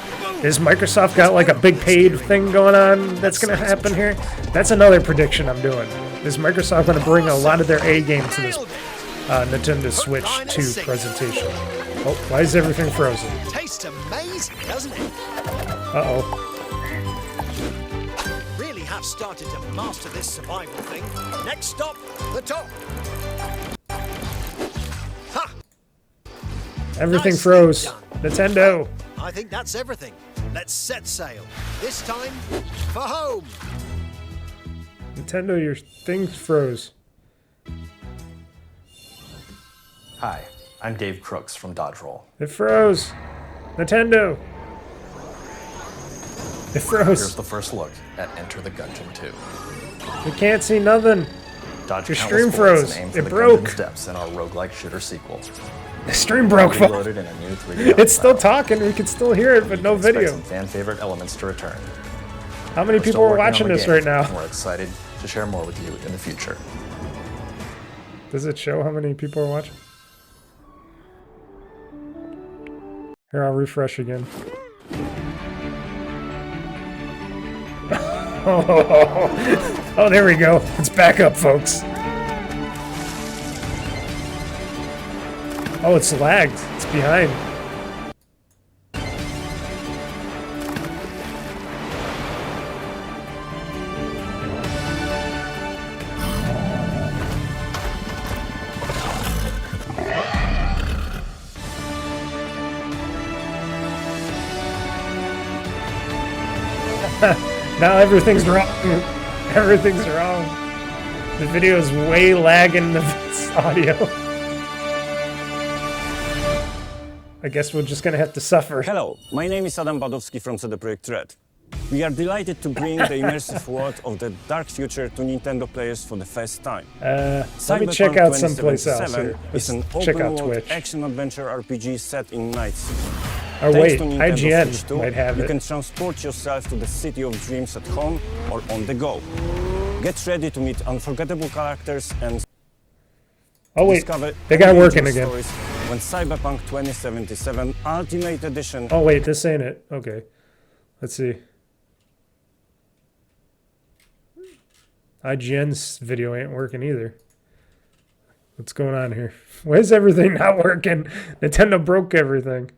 Is Microsoft got like a big paid thing going on that's gonna happen here? That's another prediction I'm doing. Is Microsoft gonna bring a lot of their A game to this Nintendo Switch 2 presentation? Oh, why is everything frozen? Tastes amazing, doesn't it? Uh-oh. Really have started to master this survival thing. Next stop, the top. Ha! Everything Nicely froze. done. Nintendo. I think that's everything. Let's set sail. This time, for home. Nintendo, your thing froze. Hi, I'm Dave Crooks from Dodge Roll. It froze. Nintendo. It froze. Here's the first look at Enter the Gungeon 2. We can't see nothing. Dodge Your countless stream bullets froze. and aim for It the broke. Gungeon's depths in our roguelike shooter sequel. The stream broke. Reloaded in a new 3D It's still talking. We can still hear it, but no Expect video. some fan favorite elements to return. How many We're people still are working on watching the this game, right now? and we're excited to share more with you in the future. Does it show how many people are watching? Here, I'll refresh again. Oh, there we go. It's back up, folks. Oh, it's lagged. It's behind. Now everything's wrong. Everything's wrong. The video is way lagging the audio. I guess we're just gonna have to suffer. Hello, my name is Adam Badowski from CD Projekt Red. We are delighted to bring the immersive world of the dark future to Nintendo players for the first time. Let me check out someplace else here. Is an check out open-world Twitch. action-adventure RPG set in Night City. Oh Thanks wait, to Nintendo IGN Switch 2, might have you it. can transport yourself to the city of dreams at home or on the go. Get ready to meet unforgettable characters and Oh wait, discover they got working engaging again. stories when Cyberpunk 2077 Ultimate Edition. Oh wait, this ain't it. Okay, let's see. IGN's video ain't working either. What's going on here? Why is everything not working? Nintendo broke everything.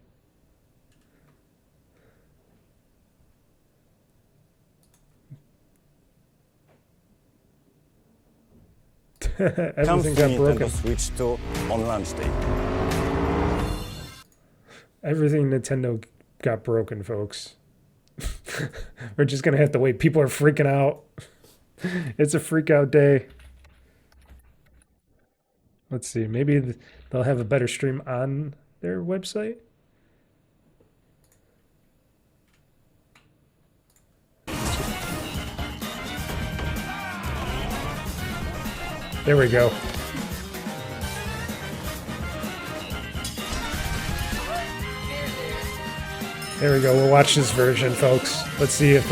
Comes Everything to got Nintendo broken. Switch 2 on launch day. Everything Nintendo got broken, folks. We're just gonna have to wait. People are freaking out. It's a freak out day. Let's see. Maybe they'll have a better stream on their website. There we go. There we go. We'll watch this version, folks. Let's see if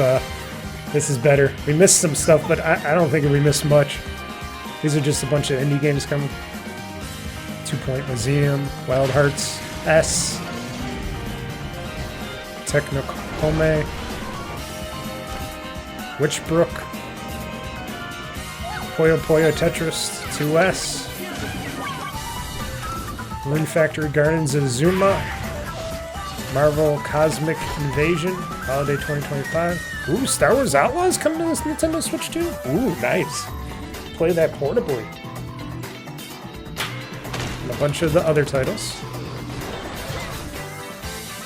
this is better. We missed some stuff, but I don't think we missed much. These are just a bunch of indie games coming. 2 Point Museum, Wild Hearts S, Technocome, Witchbrook, Puyo Puyo Tetris 2S, Rune Factory Gardens of Zuma, Marvel Cosmic Invasion, Holiday 2025. Ooh, Star Wars Outlaws coming to this Nintendo Switch too? Ooh, nice. Play that portably. And a bunch of the other titles.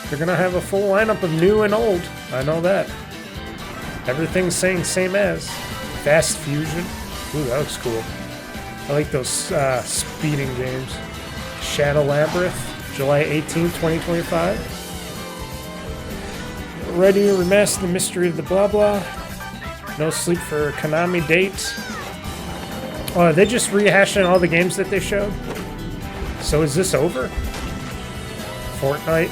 They're gonna have a full lineup of new and old. I know that. Everything's saying same as. Fast Fusion. Ooh, that looks cool. I like those speeding games. Shadow Labyrinth, July 18th, 2025. Ready to remaster the mystery of the blah blah. No sleep for Konami date. Oh, are they just rehashing all the games that they showed? So is this over? Fortnite.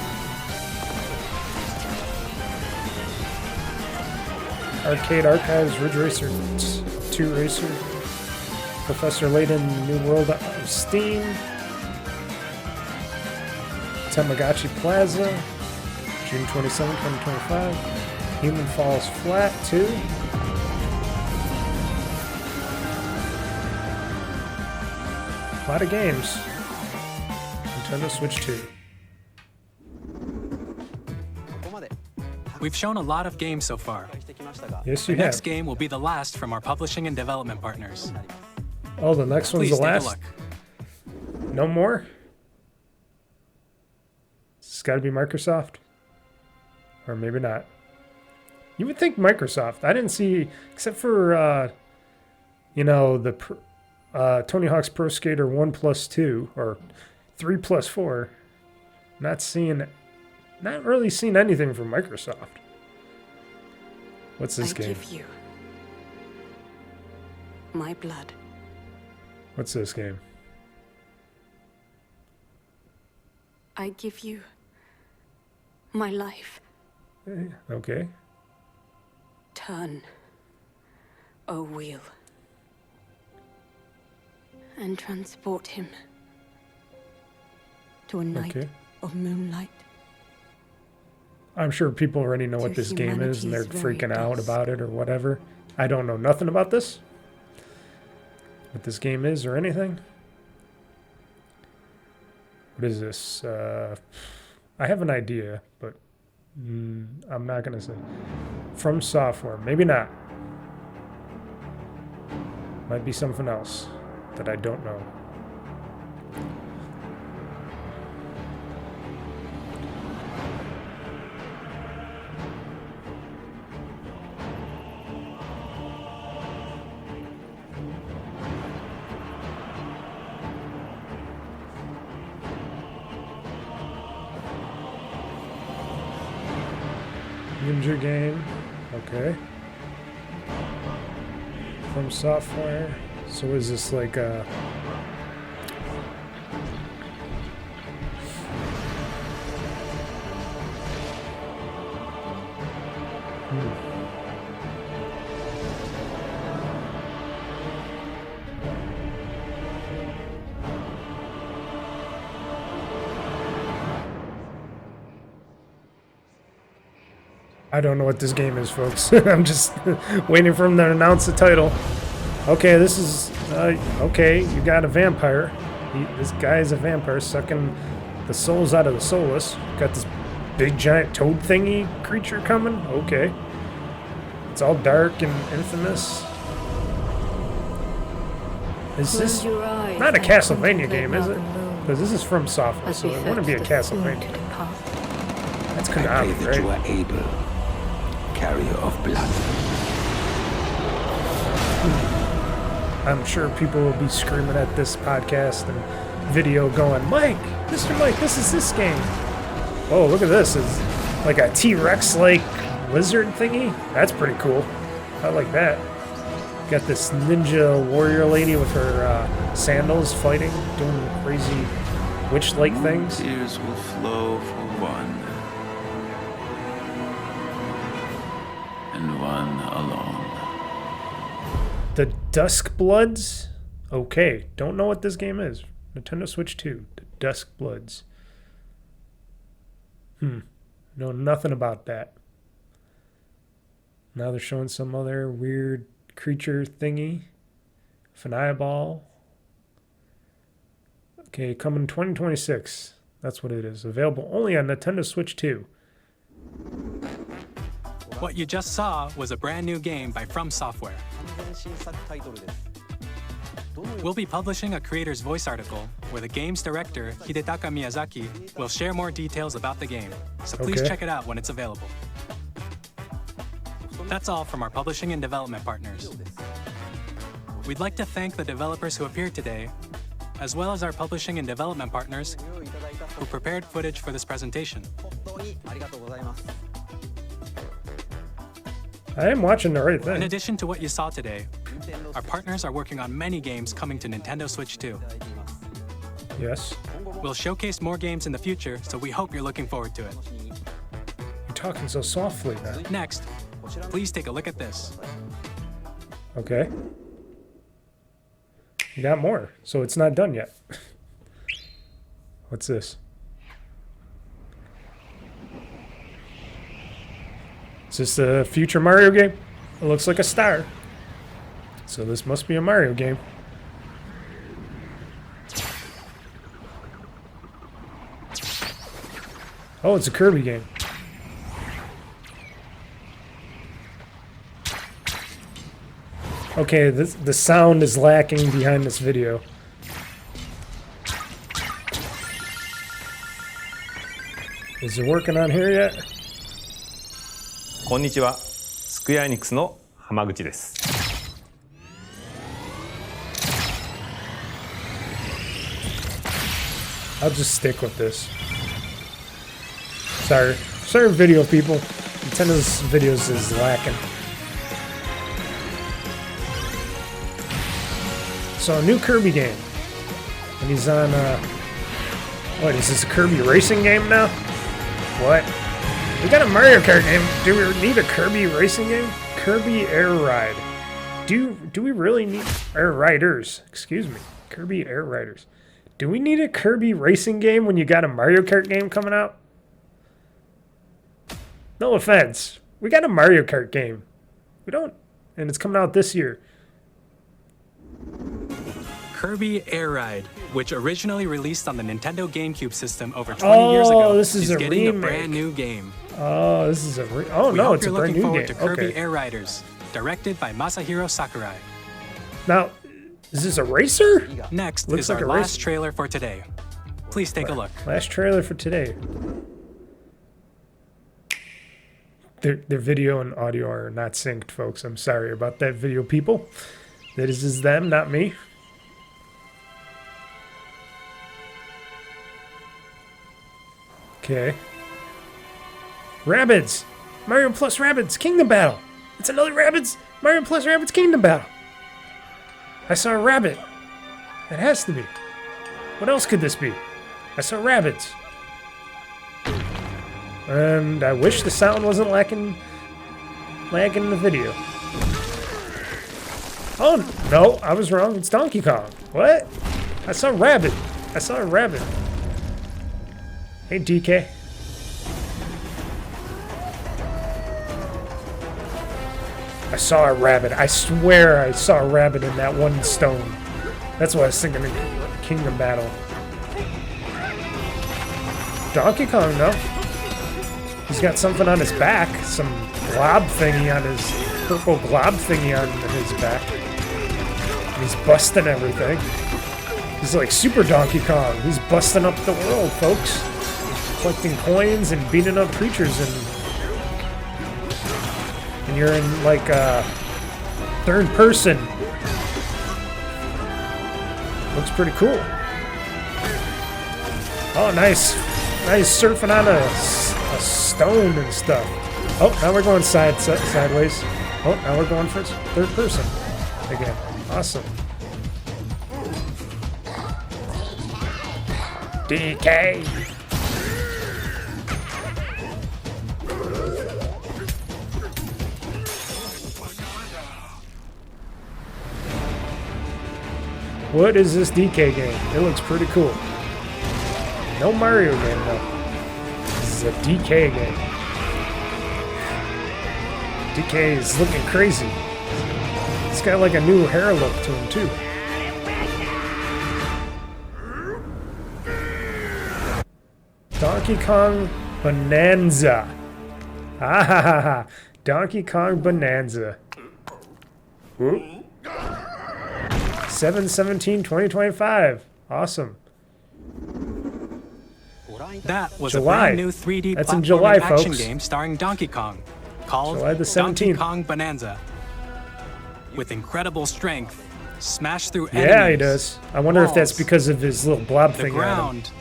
Arcade Archives, Ridge Racer 2 Racer. Professor Layton, New World of Steam. Tamagotchi Plaza, June 27, 2025. Human Falls Flat 2. A lot of games. Nintendo Switch 2. We've shown a lot of games so far. Yes, you The next have. game will be the last from our publishing and development partners. Oh, the next one's Please the take a last? look. No more? It's got to be Microsoft? Or maybe not. You would think Microsoft. I didn't see, except for, you know, the Tony Hawk's Pro Skater 1+2 or 3+4. Not really seeing anything from Microsoft. What's this I game? give you my blood. What's this game? I give you my life. Okay. Turn, O wheel, and transport him to a night Okay. of moonlight. I'm sure people already know what To this game is and they're humanity's very freaking out best. about it or whatever. I don't know nothing about this. What this game is or anything. What is this? I have an idea, but I'm not going to say. From Software. Maybe not. Might be something else that I don't know. Ninja game. Okay. From Software. So is this like a... I don't know what this game is, folks. I'm just waiting for him to announce the title. Okay, this is... okay, you got a vampire. This guy is a vampire sucking the souls out of the soulless. Got this big giant toad thingy creature coming. Okay. It's all dark and infamous. Is this not a Castlevania game, is it? Because this is from Software, so it wouldn't be a Castlevania. That's Konami, right? You are able, carrier of blood. I'm sure people will be screaming at this podcast and video going, Mike, Mr. Mike, this is this game. Oh, look at this. It's like a T-Rex-like lizard thingy. That's pretty cool. I like that. Got this ninja warrior lady with her sandals fighting, doing crazy witch-like things. Tears will flow for one. And one alone. The Dusk Bloods? Okay, don't know what this game is. Nintendo Switch 2, The Dusk Bloods. Know nothing about that. Now they're showing some other weird creature thingy. With an eyeball. Okay, coming 2026. That's what it is. Available only on Nintendo Switch 2. What you just saw was a brand new game by From Software. We'll be publishing a creator's voice article where the game's director, Hidetaka Miyazaki, will share more details about the game. So please check it out when it's available. That's all from our publishing and development partners. We'd like to thank the developers who appeared today, as well as our publishing and development partners who prepared footage for this presentation. I am watching the right thing. In addition to what you saw today, our partners are working on many games coming to Nintendo Switch 2. Yes. We'll showcase more games in the future, so we hope you're looking forward to it. You're talking so softly now. Next, please take a look at this. Okay. You got more, so it's not done yet. What's this? Is this a future Mario game? It looks like a star. So this must be a Mario game. Oh, it's a Kirby game. Okay, the sound is lacking behind this video. Is it working on here yet? こんにちは。スクエアエニックスの浜口です。I'll just stick with this. Sorry, video people. Nintendo's videos is lacking. So a new Kirby game, and he's on. What is this? A Kirby racing game now? What? We got a Mario Kart game. Do we need a Kirby racing game? Kirby Air Ride. Do we really need Air Riders? Excuse me, Kirby Air Riders. Do we need a Kirby racing game when you got a Mario Kart game coming out? No offense. We got a Mario Kart game. We don't. And it's coming out this year. Kirby Air Ride, which originally released on the Nintendo GameCube system over 20 years ago, this is a getting remake. a brand new game. Oh, this is a no, it's a brand new game. We hope you're looking forward to Kirby Okay. Air Riders, directed by Masahiro Sakurai. Now, is this a racer? Next Looks is like our a last racer. trailer for today. Please take a look. Last trailer for today. Their video and audio are not synced, folks. I'm sorry about that, video people. That is them, not me. Okay. Rabbids! Mario plus Rabbids Kingdom Battle! It's another Rabbids! Mario plus Rabbids Kingdom Battle! I saw a rabbit. It has to be. What else could this be? I saw Rabbids. And I wish the sound wasn't lagging in the video. Oh, no, I was wrong. It's Donkey Kong. What? I saw a rabbit. I saw a rabbit. Hey, DK. I saw a rabbit. I swear I saw a rabbit in that one stone. That's what I was thinking in Kingdom Battle. Donkey Kong, no. He's got something on his back. Some glob thingy on his... Purple glob thingy on his back. He's busting everything. He's like Super Donkey Kong. He's busting up the world, folks. Collecting coins and beating up creatures, and you're in like third person. Looks pretty cool. Oh, nice surfing on a stone and stuff. Oh, now we're going sideways. Oh, now we're going for third person again. Awesome. DK. What is this DK game? It looks pretty cool. No Mario game though. This is a DK game. DK is looking crazy. It's got like a new hair look to him too. Donkey Kong Bonanza. Ah ha ha ha. Donkey Kong Bonanza. Whoop. 7/17/2025. Awesome. That was July. a brand new 3D That's in platforming July, action folks. game starring Donkey Kong, called July the 17th. Donkey Kong Bonanza. With incredible strength, smash through Yeah, enemies, he does. I wonder if that's walls, because of his little blob the thing on him. ground,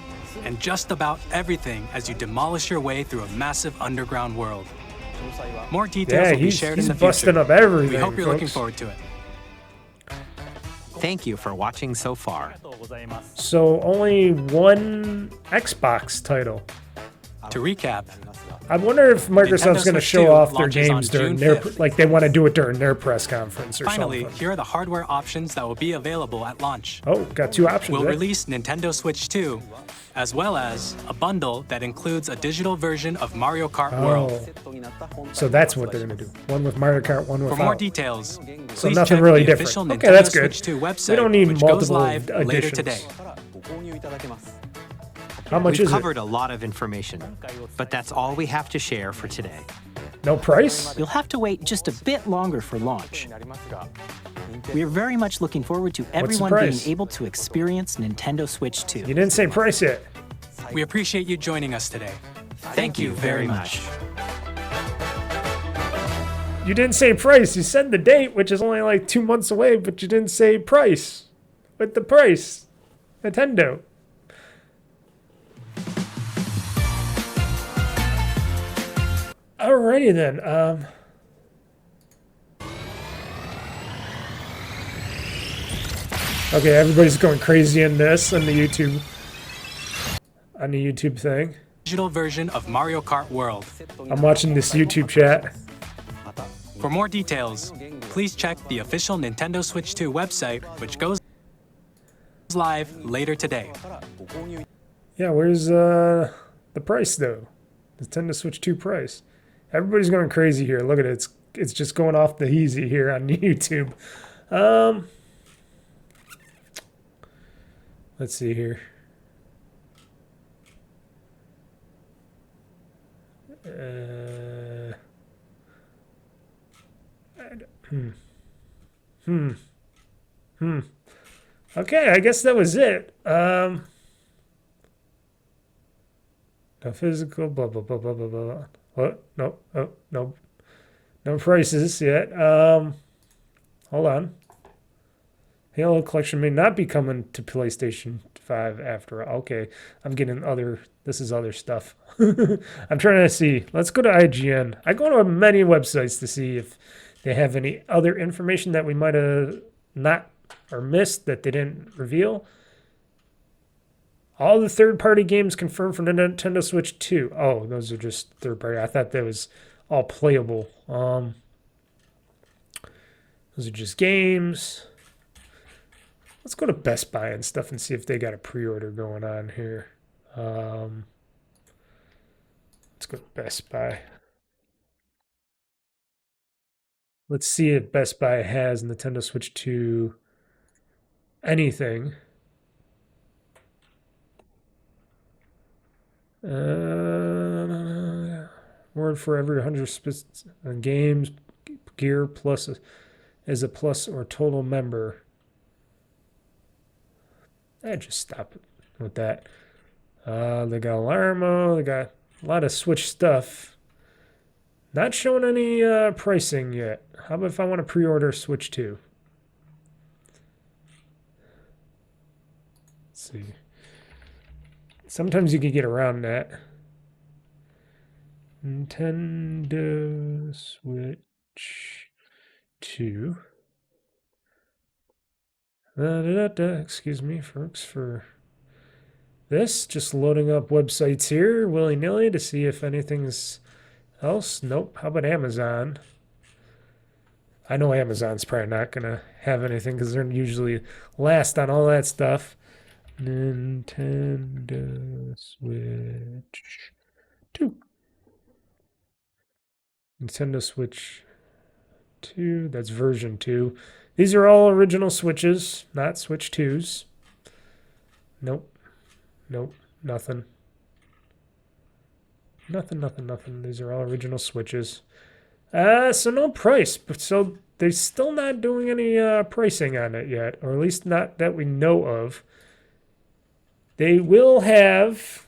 and just about everything as you demolish your way through a massive underground world. More details Yeah, will be he's shared in the busting future. up everything, We hope you're looking folks. forward to it. Thank you for watching so far. So only one Xbox title. To recap, I wonder if Microsoft's Nintendo going to Switch show 2 off their launches on games during June their 5th. like they want to do it during their press conference or finally, something. here are the hardware options that will be available at launch. Oh, got two options. We'll there. release Nintendo Switch 2, as well as a bundle that includes a digital version of Mario Kart World. So that's what they're going to do. One with Mario Kart, one For without. more details, So please nothing check really the different. official Okay, Nintendo that's good. Switch 2 website, We don't need which multiple goes live later editions. today. How much We've is covered a lot of information, but that's all we have to share for today. No price? You'll have to wait just a bit longer for launch. We are very much looking forward to everyone being price? able to experience Nintendo Switch 2. You didn't say price yet. We appreciate you joining us today. Thank you very much. You didn't say price. You said the date, which is only like 2 months away, but you didn't say price. With the price. Nintendo. Alrighty then. Okay, everybody's going crazy in this on the YouTube thing. Digital version of Mario Kart World. I'm watching this YouTube chat. For more details, please check the official Nintendo Switch 2 website, which goes live later today. Yeah, where's the price though? Nintendo Switch 2 price. Everybody's going crazy here. Look at it. It's just going off the easy here on YouTube. Let's see here. Okay, I guess that was it. No physical, blah, blah, blah, blah, blah, blah. What? No, oh, no. No prices yet. Hold on. Halo Collection may not be coming to PlayStation 5 after all. Okay, I'm getting this is other stuff. I'm trying to see. Let's go to IGN. I go to many websites to see if they have any other information that we might have not or missed that they didn't reveal. All the third-party games confirmed for Nintendo Switch 2. Oh, those are just third-party. I thought that was all playable. Those are just games. Let's go to Best Buy and stuff and see if they got a pre-order going on here. Let's go to Best Buy. Let's see if Best Buy has Nintendo Switch 2 anything. Word for every 100 games, gear plus is a plus or total member. Just stop with that. They got Alarmo. They got a lot of Switch stuff. Not showing any pricing yet. How about if I want to pre-order Switch 2? Let's see. Sometimes you can get around that. Nintendo Switch 2. Excuse me, folks, for this. Just loading up websites here willy-nilly to see if anything's else. Nope. How about Amazon? I know Amazon's probably not going to have anything because they're usually last on all that stuff. Nintendo Switch 2. Nintendo Switch 2. That's version 2. These are all original Switches, not Switch 2s. Nope. Nope. Nothing. Nothing. These are all original Switches. So no price. So they're still not doing any pricing on it yet, or at least not that we know of. They will have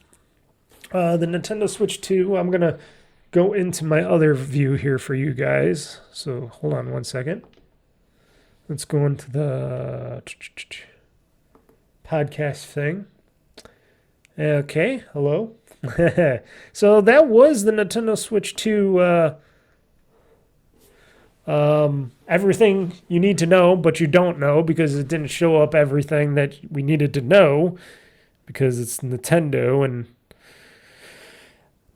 the Nintendo Switch 2. I'm going to go into my other view here for you guys. So hold on one second. Let's go into the podcast thing. Okay, hello. So that was the Nintendo Switch 2. Everything you need to know, but you don't know because it didn't show up everything that we needed to know because it's Nintendo and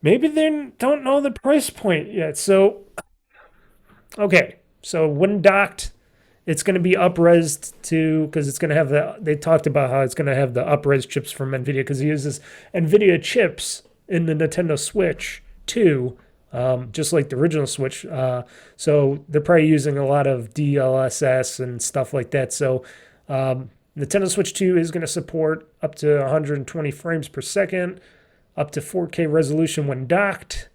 maybe they don't know the price point yet. So, okay, so when docked, it's going to be up-resed to, because it's going to have they talked about how it's going to have the up-res chips from NVIDIA because it uses NVIDIA chips in the Nintendo Switch 2, just like the original Switch. So they're probably using a lot of DLSS and stuff like that. So Nintendo Switch 2 is going to support up to 120 frames per second, up to 4K resolution when docked.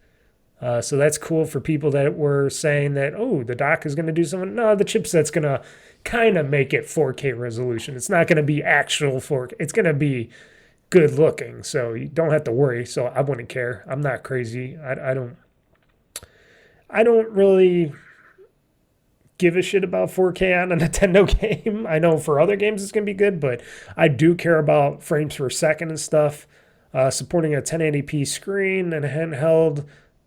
So that's cool for people that were saying that, oh, the dock is going to do something. No, the chipset's going to kind of make it 4K resolution. It's not going to be actual 4K. It's going to be good looking, so you don't have to worry. So I wouldn't care. I'm not crazy. I don't really give a shit about 4K on a Nintendo game. I know for other games it's going to be good, but I do care about frames per second and stuff. Supporting a 1080p screen and handheld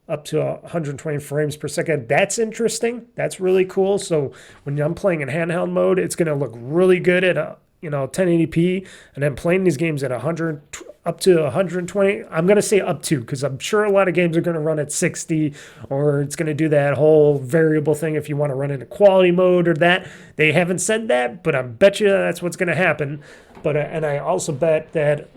up to 120 frames per second. That's interesting. That's really cool. So when I'm playing in handheld mode, it's going to look really good at 1080p, and then playing these games at 100 up to 120. I'm going to say up to, because I'm sure a lot of games are going to run at 60, or it's going to do that whole variable thing if you want to run into quality mode or that. They haven't said that, but I bet you that's what's going to happen. But and I also bet that,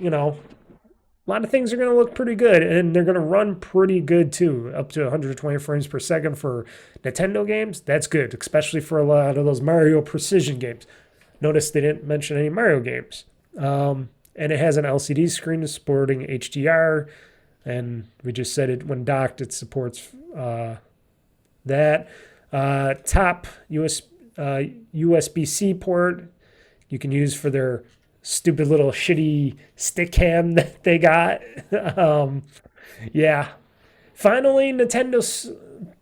a lot of things are going to look pretty good, and they're going to run pretty good too, up to 120 frames per second for Nintendo games. That's good, especially for a lot of those Mario Precision games. Notice they didn't mention any Mario games. And it has an LCD screen supporting HDR, and we just said it when docked, it supports that. Top USB-C port you can use for their stupid little shitty stick cam that they got. Yeah. Finally, Nintendo's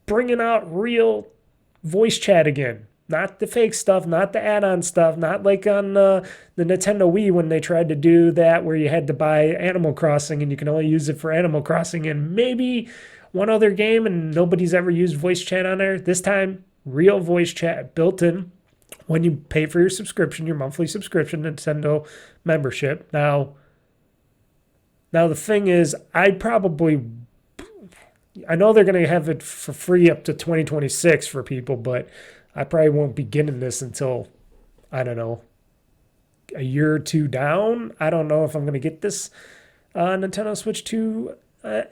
bringing out real voice chat again. Not the fake stuff, not the add-on stuff, not like on the Nintendo Wii when they tried to do that where you had to buy Animal Crossing and you can only use it for Animal Crossing and maybe one other game and nobody's ever used voice chat on there. This time, real voice chat built in when you pay for your subscription, your monthly subscription, Nintendo membership. Now the thing is, I know they're going to have it for free up to 2026 for people, but I probably won't be getting this until, I don't know, a year or two down. I don't know if I'm going to get this Nintendo Switch 2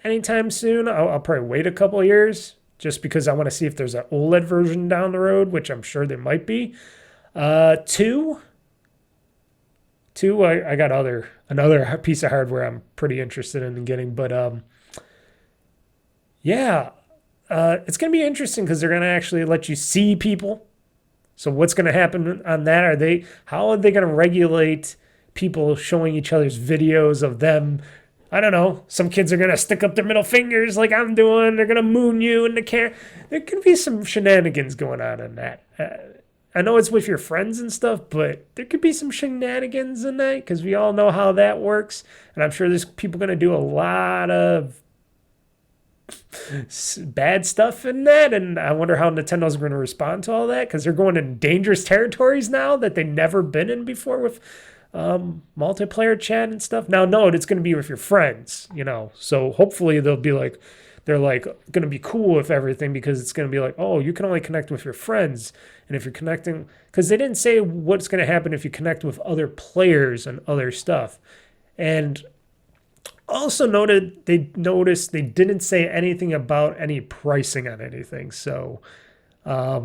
anytime soon. I'll probably wait a couple of years just because I want to see if there's an OLED version down the road, which I'm sure there might be. Two, I got another piece of hardware I'm pretty interested in getting, but yeah. It's going to be interesting because they're going to actually let you see people. So what's going to happen on that? How are they going to regulate people showing each other's videos of them. I don't know. Some kids are going to stick up their middle fingers like I'm doing. They're going to moon you in the camera. There could be some shenanigans going on in that. I know it's with your friends and stuff, but there could be some shenanigans in that because we all know how that works. And I'm sure there's people going to do a lot of bad stuff in that. And I wonder how Nintendo's going to respond to all that because they're going in dangerous territories now that they've never been in before with multiplayer chat and stuff. Now, no, it's going to be with your friends, you know. So hopefully they're going to be cool with everything because it's going to be like, oh, you can only connect with your friends. And if you're connecting, because they didn't say what's going to happen if you connect with other players and other stuff. And also they noticed they didn't say anything about any pricing on anything. So a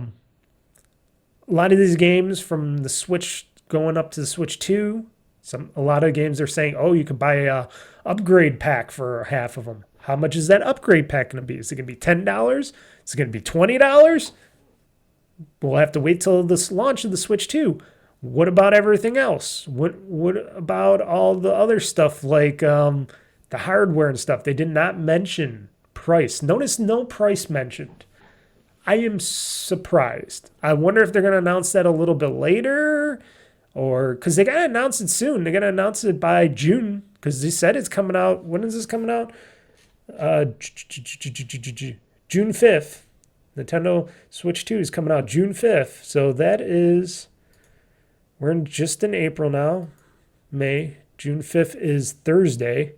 lot of these games from the Switch going up to the Switch 2, a lot of games are saying, oh, you can buy a upgrade pack for half of them. How much is that upgrade pack going to be? Is it going to be $10? Is it going to be $20? We'll have to wait till this launch of the Switch 2. What about everything else? What about all the other stuff like the hardware and stuff? They did not mention price. Notice no price mentioned. I am surprised. I wonder if they're going to announce that a little bit later, or because they got to announce it soon. They're going to announce it by June because they said it's coming out. When is this coming out? June 5th. Nintendo Switch 2 is coming out June 5th. So that is, we're just in April now, May. June 5th is Thursday,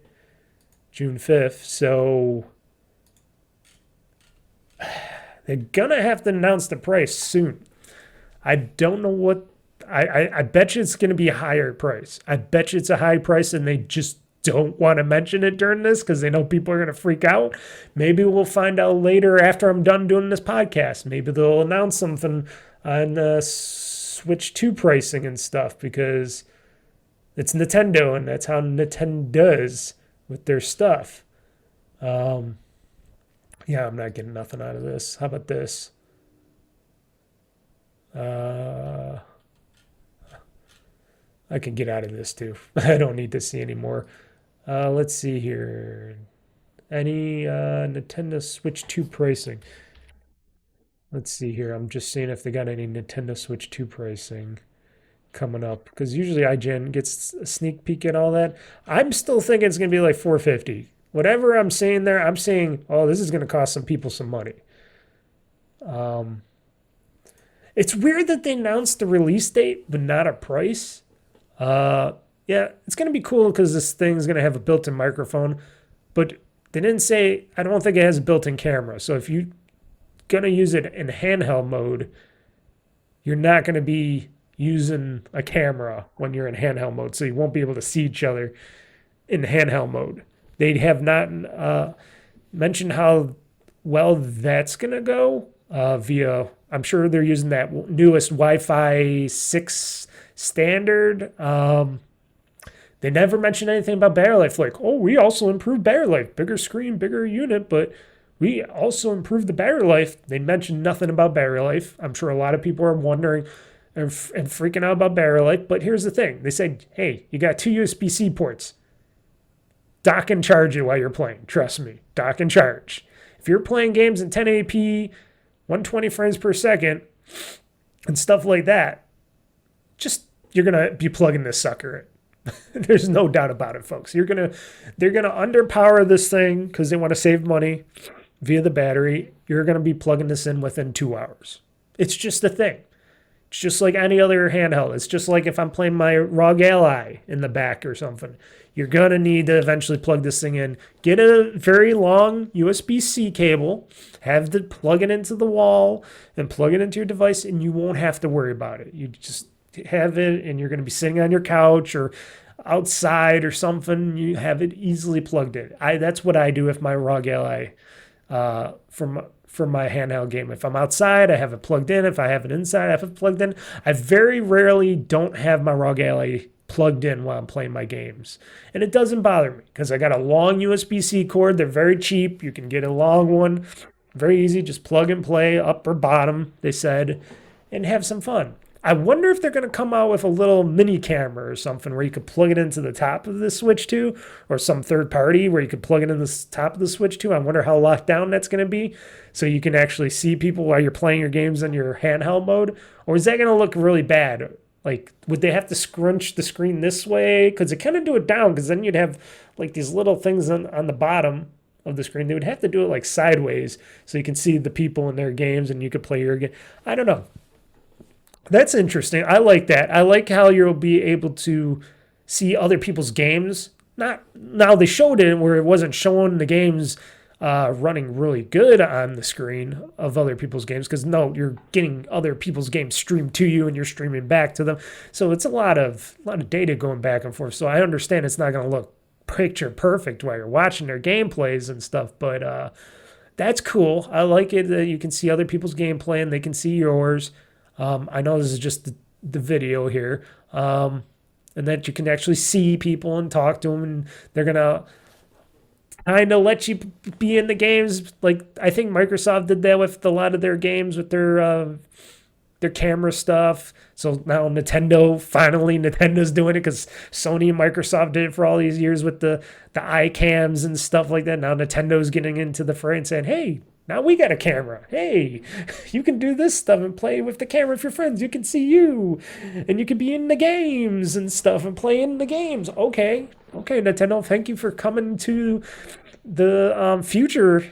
June 5th. So they're going to have to announce the price soon. I don't know what, I bet you it's going to be a higher price. I bet you it's a high price and they just don't want to mention it during this because they know people are going to freak out. Maybe we'll find out later after I'm done doing this podcast. Maybe they'll announce something on Switch 2 pricing and stuff because it's Nintendo and that's how Nintendo does with their stuff. Yeah, I'm not getting nothing out of this. How about this? I can get out of this too. I don't need to see anymore. Let's see here. Any Nintendo Switch 2 pricing? Let's see here. I'm just seeing if they got any Nintendo Switch 2 pricing coming up. Because usually IGN gets a sneak peek at all that. I'm still thinking it's going to be like $450. Whatever I'm saying there, I'm saying, oh, this is going to cost some people some money. It's weird that they announced the release date, but not a price. Yeah, it's going to be cool because this thing's going to have a built-in microphone, but they didn't say, I don't think it has a built-in camera. So if you're going to use it in handheld mode, you're not going to be using a camera when you're in handheld mode. So you won't be able to see each other in handheld mode. They have not mentioned how well that's going to go via, I'm sure they're using that newest Wi-Fi 6 standard. They never mentioned anything about battery life. Like, oh, we also improved battery life. Bigger screen, bigger unit, but we also improved the battery life. They mentioned nothing about battery life. I'm sure a lot of people are wondering and freaking out about battery life. But here's the thing. They said, hey, you got 2 USB-C ports. Dock and charge it while you're playing. Trust me. Dock and charge. If you're playing games in 1080p, 120 frames per second, and stuff like that, you're going to be plugging this sucker in. There's no doubt about it, folks. They're gonna underpower this thing because they want to save money via the battery. You're gonna be plugging this in within 2 hours. It's just a thing. It's just like any other handheld. It's just like if I'm playing my ROG Ally in the back or something. You're gonna need to eventually plug this thing in. Get a very long USB-C cable, have to plug it into the wall and plug it into your device, and you won't have to worry about it. You just have it and you're going to be sitting on your couch or outside or something. You have it easily plugged in. That's what I do with my ROG Ally for my handheld game. If I'm outside, I have it plugged in. If I have it inside, I have it plugged in. I very rarely don't have my ROG Ally plugged in while I'm playing my games. And it doesn't bother me because I got a long USB-C cord. They're very cheap. You can get a long one. Very easy. Just plug and play, up or bottom, they said, and have some fun. I wonder if they're going to come out with a little mini camera or something where you could plug it into the top of the Switch 2, or some third party where you could plug it in the top of the Switch 2. I wonder how locked down that's going to be, so you can actually see people while you're playing your games in your handheld mode. Or is that going to look really bad? Like, would they have to scrunch the screen this way? Because it kind of do it down, because then you'd have like these little things on the bottom of the screen. They would have to do it like sideways so you can see the people in their games and you could play your game. I don't know. That's interesting. I like that. I like how you'll be able to see other people's games. Not now, they showed it where it wasn't showing the games running really good on the screen of other people's games, because no, you're getting other people's games streamed to you and you're streaming back to them. So it's a lot of data going back and forth. So I understand it's not going to look picture perfect while you're watching their gameplays and stuff, but that's cool. I like it that you can see other people's gameplay and they can see yours. I know this is just the video here, and that you can actually see people and talk to them, and they're gonna kind of let you be in the games. Like, I think Microsoft did that with a lot of their games with their camera stuff. So now Nintendo's doing it, because Sony and Microsoft did it for all these years with the iCams and stuff like that. Now Nintendo's getting into the fray and saying, hey, now we got a camera. Hey, you can do this stuff and play with the camera with your friends. You can see you, and you can be in the games and stuff and play in the games. Okay, Nintendo, thank you for coming to the future.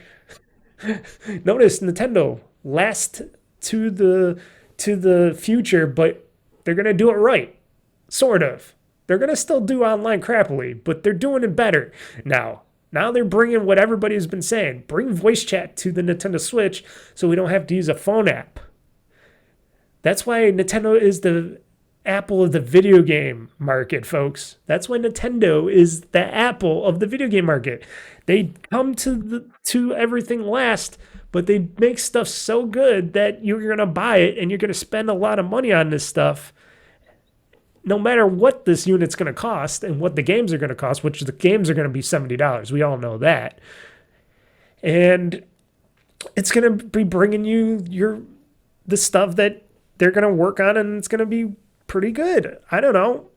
Notice Nintendo last to the future, but they're gonna do it right, sort of. They're gonna still do online crappily, but they're doing it better now. Now they're bringing what everybody's been saying. Bring voice chat to the Nintendo Switch so we don't have to use a phone app. That's why Nintendo is the Apple of the video game market, folks. That's why Nintendo is the Apple of the video game market. They come to everything last, but they make stuff so good that you're going to buy it and you're going to spend a lot of money on this stuff, no matter what this unit's going to cost and what the games are going to cost, which the games are going to be $70. We all know that. And it's going to be bringing you the stuff that they're going to work on, and it's going to be pretty good. I don't know.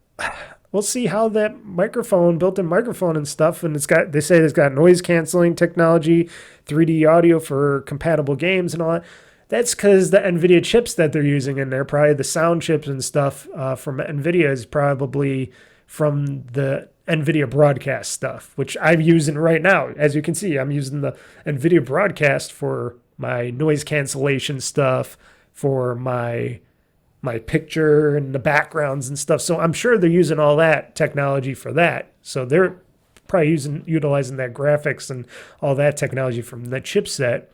We'll see how that built-in microphone and stuff, and they say it's got noise canceling technology, 3D audio for compatible games and all that. That's because the NVIDIA chips that they're using in there, probably the sound chips and stuff from NVIDIA, is probably from the NVIDIA broadcast stuff, which I'm using right now. As you can see, I'm using the NVIDIA broadcast for my noise cancellation stuff, for my picture and the backgrounds and stuff. So I'm sure they're using all that technology for that. So they're probably utilizing that graphics and all that technology from the chipset.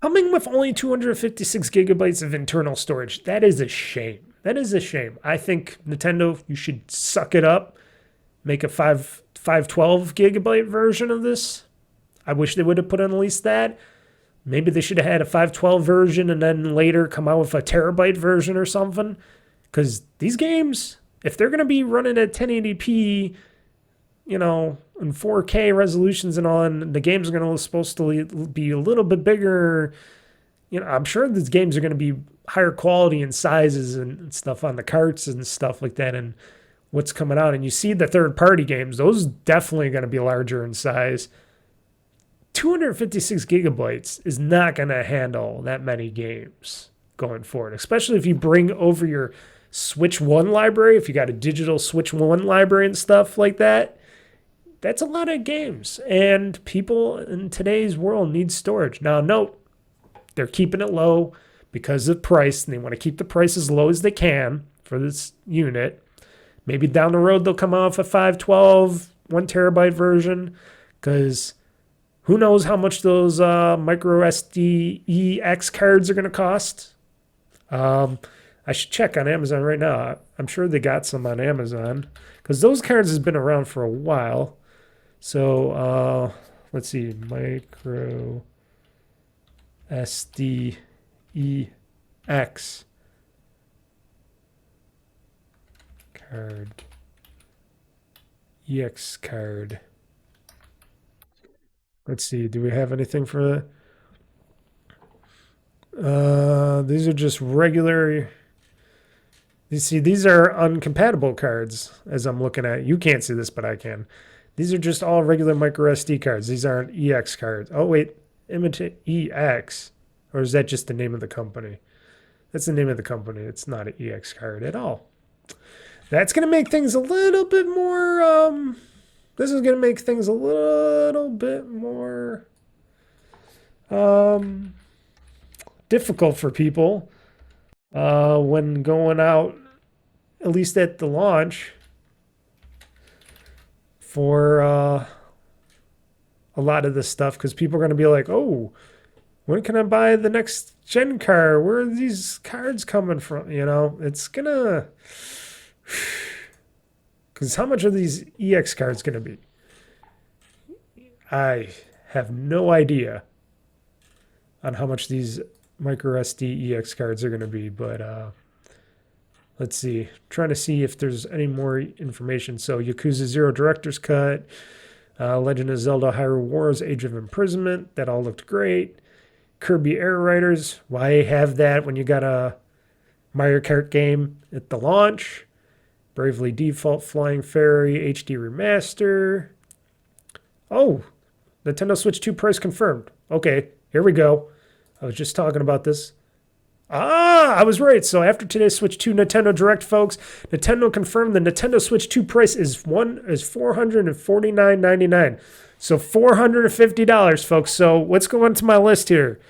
Coming with only 256 gigabytes of internal storage. That is a shame. That is a shame. I think Nintendo, you should suck it up. Make a 512 gigabyte version of this. I wish they would have put on at least that. Maybe they should have had a 512 version and then later come out with a terabyte version or something. Because these games, if they're going to be running at 1080p, and 4K resolutions and all, and the games are going to supposed to be a little bit bigger, I'm sure these games are going to be higher quality in sizes and stuff on the carts and stuff like that, and what's coming out. And you see the third-party games, those definitely going to be larger in size. 256 gigabytes is not going to handle that many games going forward, especially if you bring over your Switch 1 library, if you got a digital Switch 1 library and stuff like that. That's a lot of games, and people in today's world need storage. Now, note, they're keeping it low because of price, and they want to keep the price as low as they can for this unit. Maybe down the road they'll come off a 512, 1 terabyte version, because who knows how much those micro SD EX cards are going to cost. I should check on Amazon right now. I'm sure they got some on Amazon, because those cards has been around for a while. So let's see, micro SD EX card, EX card. Let's see, do we have anything for These are just regular. You see, these are uncompatible cards as I'm looking at. You can't see this, but I can. These are just all regular micro SD cards. These aren't EX cards. Oh, wait. Imitate EX. Or is that just the name of the company? That's the name of the company. It's not an EX card at all. That's going to make things a little bit more... this is going to make things a little bit more... difficult for people when going out, at least at the launch, for a lot of this stuff, because people are going to be like, oh, when can I buy the next gen card? Where are these cards coming from? You know, it's going to... Because how much are these EX cards going to be? I have no idea on how much these micro SD EX cards are going to be, but let's see. Trying to see if there's any more information. So Yakuza 0 Director's Cut, Legend of Zelda Hyrule Wars, Age of Imprisonment, that all looked great. Kirby Air Riders, why have that when you got a Mario Kart game at the launch? Bravely Default Flying Fairy HD Remaster. Oh, Nintendo Switch 2 price confirmed. Okay, here we go. I was just talking about this. I was right. So after today's Switch 2 Nintendo Direct, folks, Nintendo confirmed the Nintendo Switch 2 price is $449.99. So $450, folks. So let's go on to my list here.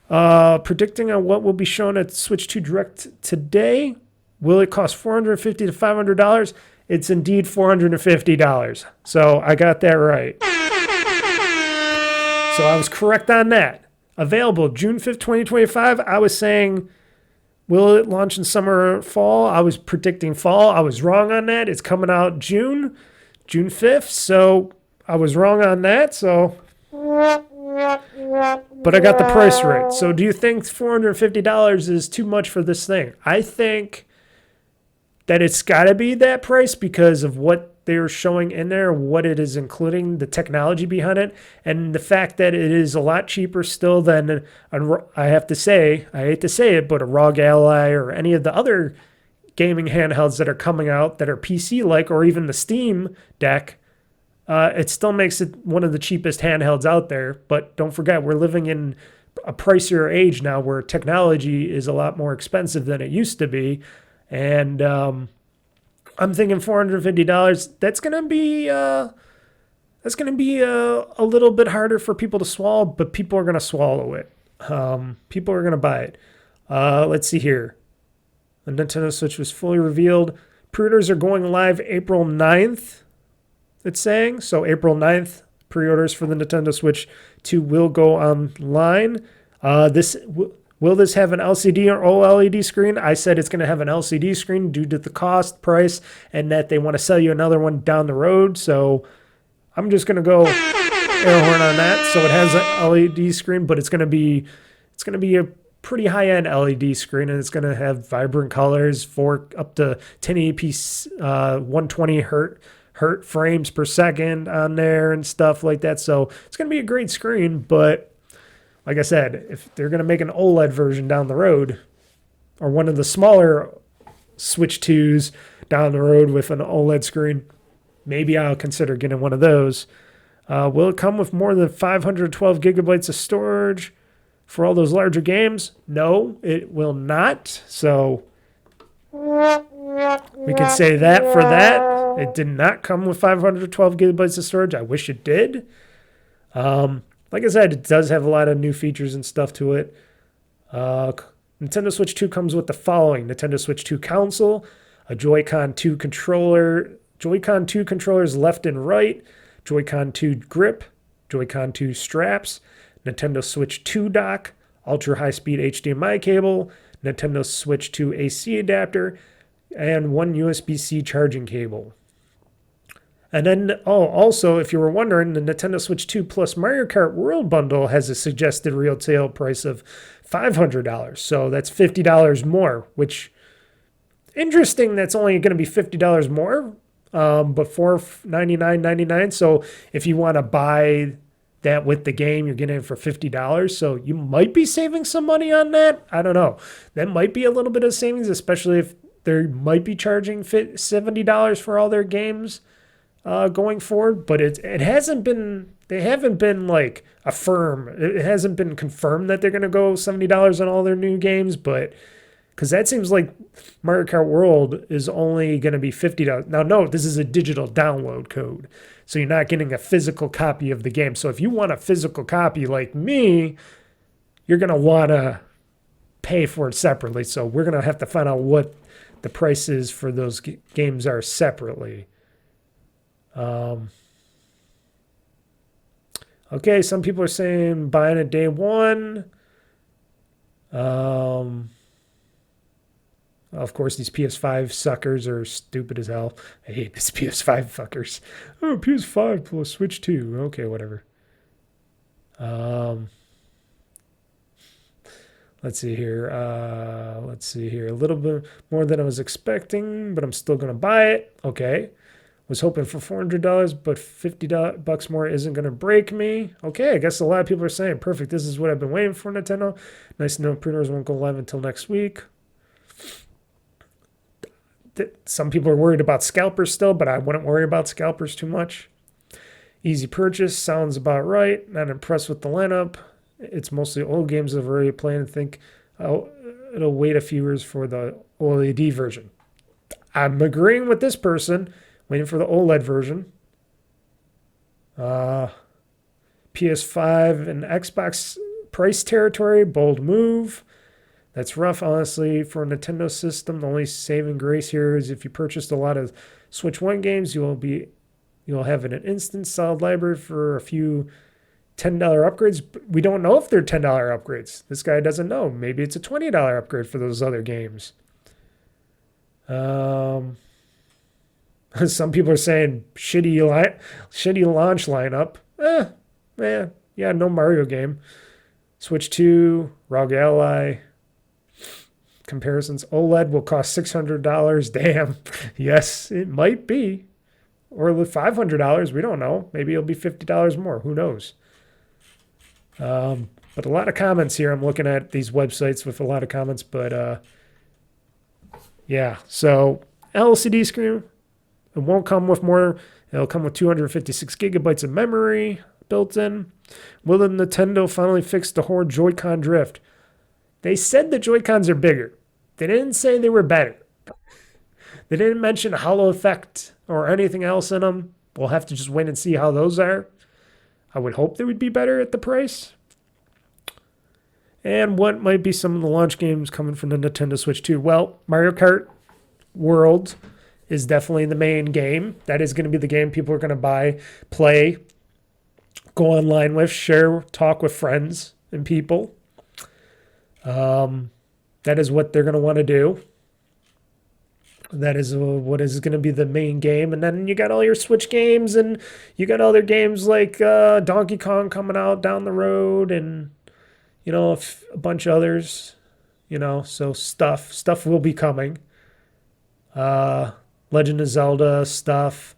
Predicting on what will be shown at Switch 2 Direct today. Will it cost $450 to $500? It's indeed $450. So I got that right. So I was correct on that. Available June 5th, 2025. I was saying, will it launch in summer or fall? I was predicting fall. I was wrong on that. It's coming out June 5th. So I was wrong on that. So, but I got the price right. So do you think $450 is too much for this thing? I think that it's got to be that price because of what they're showing in there, what it is including, the technology behind it, and the fact that it is a lot cheaper still than, I have to say, I hate to say it, but a ROG Ally or any of the other gaming handhelds that are coming out that are PC-like, or even the Steam Deck. It still makes it one of the cheapest handhelds out there, but don't forget, we're living in a pricier age now where technology is a lot more expensive than it used to be. And I'm thinking $450. That's gonna be a little bit harder for people to swallow, but people are gonna swallow it. People are gonna buy it. Let's see here. The Nintendo Switch was fully revealed. Pre-orders are going live April 9th. It's saying so. April 9th, pre-orders for the Nintendo Switch 2 will go online. Will this have an LCD or OLED screen? I said it's going to have an LCD screen due to the cost, price, and that they want to sell you another one down the road. So I'm just going to go air horn on that. So it has an LED screen, but it's going to be a pretty high-end LED screen, and it's going to have vibrant colors for up to 1080p, 120 hertz frames per second on there and stuff like that. So it's going to be a great screen, but like I said, if they're going to make an OLED version down the road, or one of the smaller Switch 2s down the road with an OLED screen, maybe I'll consider getting one of those. Will it come with more than 512 gigabytes of storage for all those larger games? No, it will not. So we can say that for that. It did not come with 512 gigabytes of storage. I wish it did. Like I said, it does have a lot of new features and stuff to it. Nintendo Switch 2 comes with the following: Nintendo Switch 2 console, a Joy-Con 2 controller, Joy-Con 2 controllers left and right, Joy-Con 2 grip, Joy-Con 2 straps, Nintendo Switch 2 dock, ultra high-speed HDMI cable, Nintendo Switch 2 AC adapter, and one USB-C charging cable. And then, also, if you were wondering, the Nintendo Switch 2 plus Mario Kart World Bundle has a suggested retail price of $500. So that's $50 more, which, interesting, that's only going to be $50 more, but $499.99. So if you want to buy that with the game, you're getting it for $50. So you might be saving some money on that. I don't know. That might be a little bit of savings, especially if they might be charging $70 for all their games going forward. But it hasn't been, they haven't been like it hasn't been confirmed that they're going to go $70 on all their new games. But because that seems like Mario Kart World is only going to be $50. Now, no, this is a digital download code. So you're not getting a physical copy of the game. So if you want a physical copy like me, you're going to want to pay for it separately. So we're going to have to find out what the prices for those games are separately. Okay, some people are saying buying it day one. Of course, these PS5 suckers are stupid as hell. I hate these PS5 fuckers. Oh, PS5 plus Switch 2. Okay, whatever. Let's see here. A little bit more than I was expecting, but I'm still going to buy it. Okay. Was hoping for $400, but $50 more isn't going to break me. Okay, I guess a lot of people are saying, perfect, this is what I've been waiting for, Nintendo. Nice to know pre-orders won't go live until next week. Some people are worried about scalpers still, but I wouldn't worry about scalpers too much. Easy purchase, sounds about right. Not impressed with the lineup. It's mostly old games I've already played and think it'll wait a few years for the OLED version. I'm agreeing with this person, waiting for the OLED version. PS5 and Xbox price territory, bold move. That's rough, honestly, for a Nintendo system. The only saving grace here is if you purchased a lot of Switch 1 games, you'll have an instant solid library for a few $10 upgrades. We don't know if they're $10 upgrades. This guy doesn't know. Maybe it's a $20 upgrade for those other games. Some people are saying shitty launch lineup. Yeah, no Mario game. Switch 2, ROG Ally. Comparisons. OLED will cost $600. Damn. Yes, it might be. Or $500. We don't know. Maybe it'll be $50 more. Who knows? But a lot of comments here. I'm looking at these websites with a lot of comments. But yeah. So LCD screen. It won't come with more. It'll come with 256 gigabytes of memory built in. Will the Nintendo finally fix the horrid Joy-Con drift? They said the Joy-Cons are bigger. They didn't say they were better. They didn't mention hollow effect or anything else in them. We'll have to just wait and see how those are. I would hope they would be better at the price. And what might be some of the launch games coming from the Nintendo Switch 2? Well, Mario Kart World is definitely the main game. That is going to be the game people are going to buy, play, go online with, share, talk with friends and people. That is what they're going to want to do. That is what is going to be the main game. And then you got all your Switch games, and you got other games like Donkey Kong coming out down the road, and, a bunch of others, so stuff will be coming. Legend of Zelda stuff,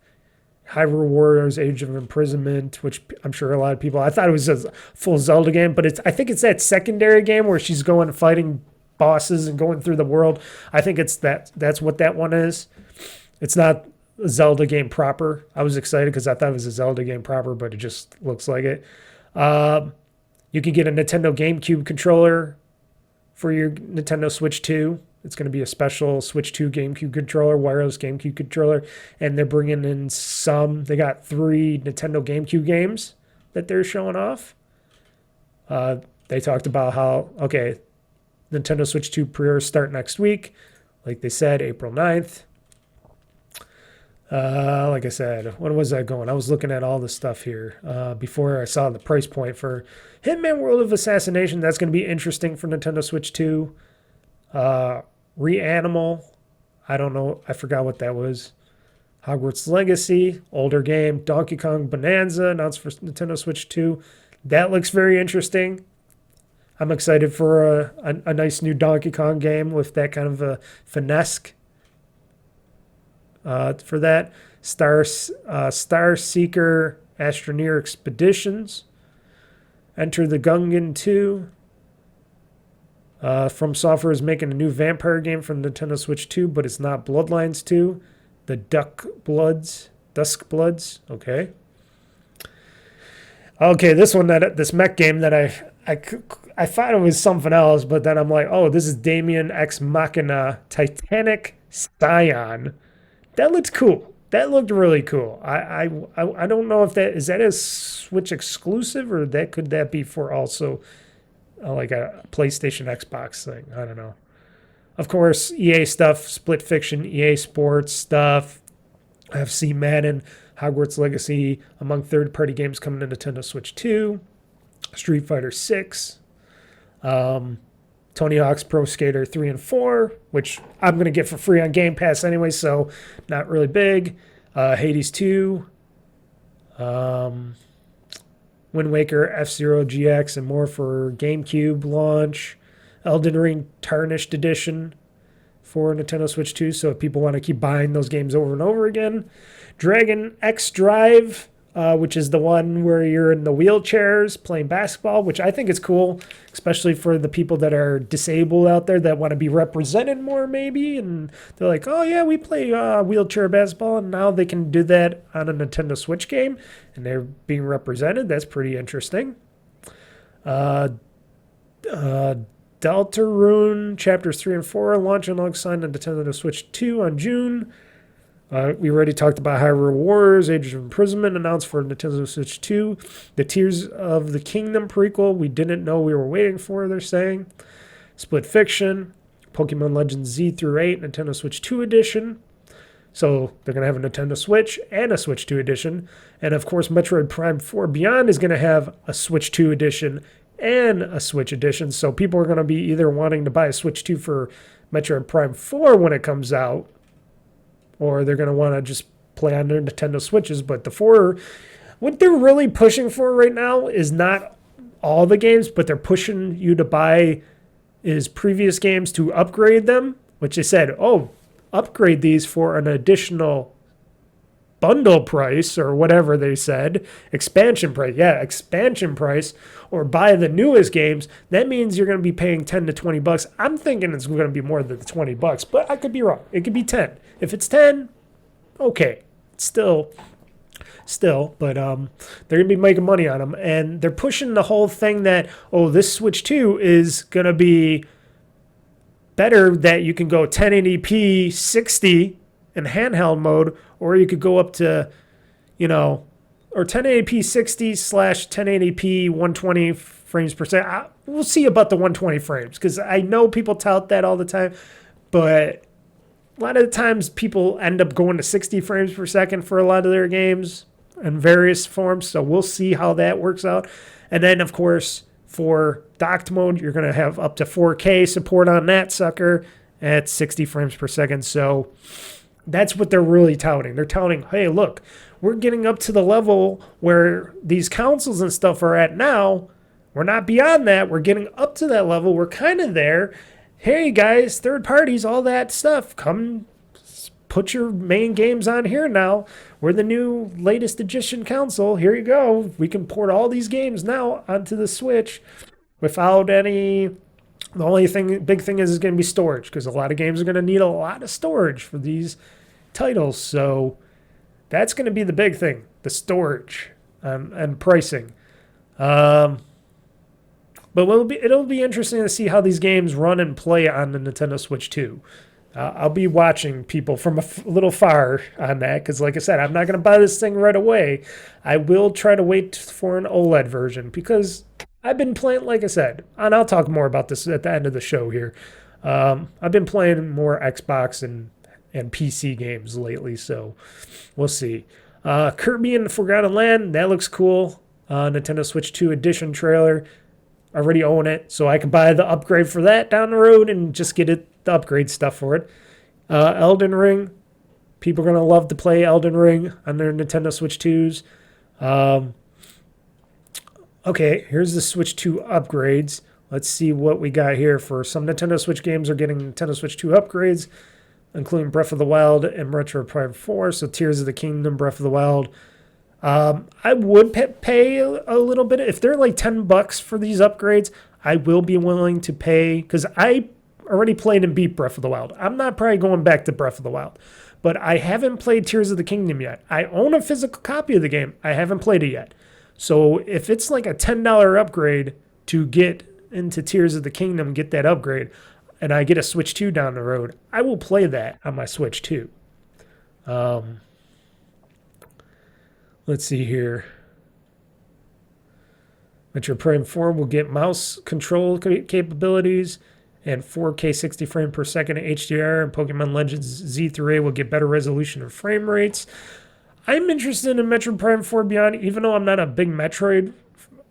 Hyrule Warriors Age of Imprisonment, which I'm sure a lot of people, I thought it was a full Zelda game, but I think it's that secondary game where she's going and fighting bosses and going through the world. I think that's what that one is. It's not a Zelda game proper. I was excited because I thought it was a Zelda game proper, but it just looks like it. You can get a Nintendo GameCube controller for your Nintendo Switch 2. It's going to be a special Switch 2 GameCube controller, wireless GameCube controller. And they're bringing in they got 3 Nintendo GameCube games that they're showing off. They talked about how, Nintendo Switch 2 pre-orders start next week. Like they said, April 9th. Like I said, when was that going? I was looking at all this stuff here before I saw the price point for Hitman World of Assassination. That's going to be interesting for Nintendo Switch 2. Reanimal, I don't know. I forgot what that was. Hogwarts Legacy, older game. Donkey Kong Bonanza, announced for Nintendo Switch 2. That looks very interesting. I'm excited for a nice new Donkey Kong game with that kind of a finesse. For that, Star Seeker Astroneer Expeditions. Enter the Gungan 2. From Software is making a new vampire game for Nintendo Switch 2, but it's not Bloodlines 2. The Dusk Bloods. Okay. Okay, this mech game that I thought it was something else, but then I'm like, oh, this is Damien Ex Machina Titanic Scion. That looks cool. That looked really cool. I don't know if is that a Switch exclusive, or could that be for also like a PlayStation Xbox thing? I don't know. Of course, EA stuff, Split Fiction, EA Sports stuff, FC Madden, Hogwarts Legacy, among third-party games coming to Nintendo Switch 2, Street Fighter 6, Tony Hawk's Pro Skater 3 and 4, which I'm going to get for free on Game Pass anyway, so not really big. Hades 2, Wind Waker, F-Zero GX, and more for GameCube launch. Elden Ring Tarnished Edition for Nintendo Switch 2, so if people want to keep buying those games over and over again. Dragon X Drive, which is the one where you're in the wheelchairs playing basketball, which I think is cool, especially for the people that are disabled out there that want to be represented more maybe, and they're like, oh yeah, we play wheelchair basketball, and now they can do that on a Nintendo Switch game, and they're being represented. That's pretty interesting. Deltarune Chapters 3 and 4 launch alongside the Nintendo Switch 2 on June. We already talked about Hyrule Warriors, Age of Imprisonment announced for Nintendo Switch 2. The Tears of the Kingdom prequel we didn't know we were waiting for, they're saying. Split Fiction, Pokemon Legends Z through 8, Nintendo Switch 2 edition. So they're going to have a Nintendo Switch and a Switch 2 edition. And of course, Metroid Prime 4 Beyond is going to have a Switch 2 edition and a Switch edition. So people are going to be either wanting to buy a Switch 2 for Metroid Prime 4 when it comes out, or they're going to want to just play on their Nintendo Switches. But the 4, what they're really pushing for right now is not all the games, but they're pushing you to buy is previous games to upgrade them, which they said, oh, upgrade these for an additional bundle price or whatever they said, expansion price, or buy the newest games. That means you're going to be paying $10 to $20. I'm thinking it's going to be more than $20, but I could be wrong. It could be 10. If it's 10, okay, still, but they're going to be making money on them, and they're pushing the whole thing that, oh, this Switch 2 is going to be better, that you can go 1080p 60 in handheld mode, or you could go up to, or 1080p 60 / 1080p 120 frames per second. We'll see about the 120 frames, because I know people tout that all the time, but a lot of the times people end up going to 60 frames per second for a lot of their games in various forms, so we'll see how that works out. And then, of course, for docked mode, you're going to have up to 4K support on that sucker at 60 frames per second, so that's what they're really touting. They're touting, hey, look, we're getting up to the level where these consoles and stuff are at now. We're not beyond that. We're getting up to that level. We're kind of there. Hey, guys, third parties, all that stuff, come put your main games on here now. We're the new latest edition console. Here you go. We can port all these games now onto the Switch without any... The only big thing is going to be storage, because a lot of games are going to need a lot of storage for these titles. So that's going to be the big thing, the storage and pricing. But it'll be interesting to see how these games run and play on the Nintendo Switch 2. I'll be watching people from a little far on that, because like I said, I'm not going to buy this thing right away. I will try to wait for an OLED version, because I've been playing, like I said, and I'll talk more about this at the end of the show here. I've been playing more Xbox and PC games lately, so we'll see. Kirby and the Forgotten Land, that looks cool. Nintendo Switch 2 edition trailer. I already own it, so I can buy the upgrade for that down the road and just get the upgrade stuff for it. Elden Ring. People are going to love to play Elden Ring on their Nintendo Switch 2s. Okay, here's the Switch 2 upgrades. Let's see what we got here. For some Nintendo Switch games are getting Nintendo Switch 2 upgrades, including Breath of the Wild and Metroid Prime 4. So Tears of the Kingdom, Breath of the Wild. I would pay a little bit. If they're like $10 for these upgrades, I will be willing to pay, because I already played and beat Breath of the Wild. I'm not probably going back to Breath of the Wild, but I haven't played Tears of the Kingdom yet. I own a physical copy of the game. I haven't played it yet. So if it's like a $10 upgrade to get into Tears of the Kingdom, get that upgrade, and I get a Switch 2 down the road, I will play that on my Switch 2. Let's see here. Metroid Prime 4 will get mouse control capabilities and 4K 60 frame per second HDR, and Pokemon Legends Z through A will get better resolution and frame rates. I'm interested in Metroid Prime 4 Beyond, even though I'm not a big Metroid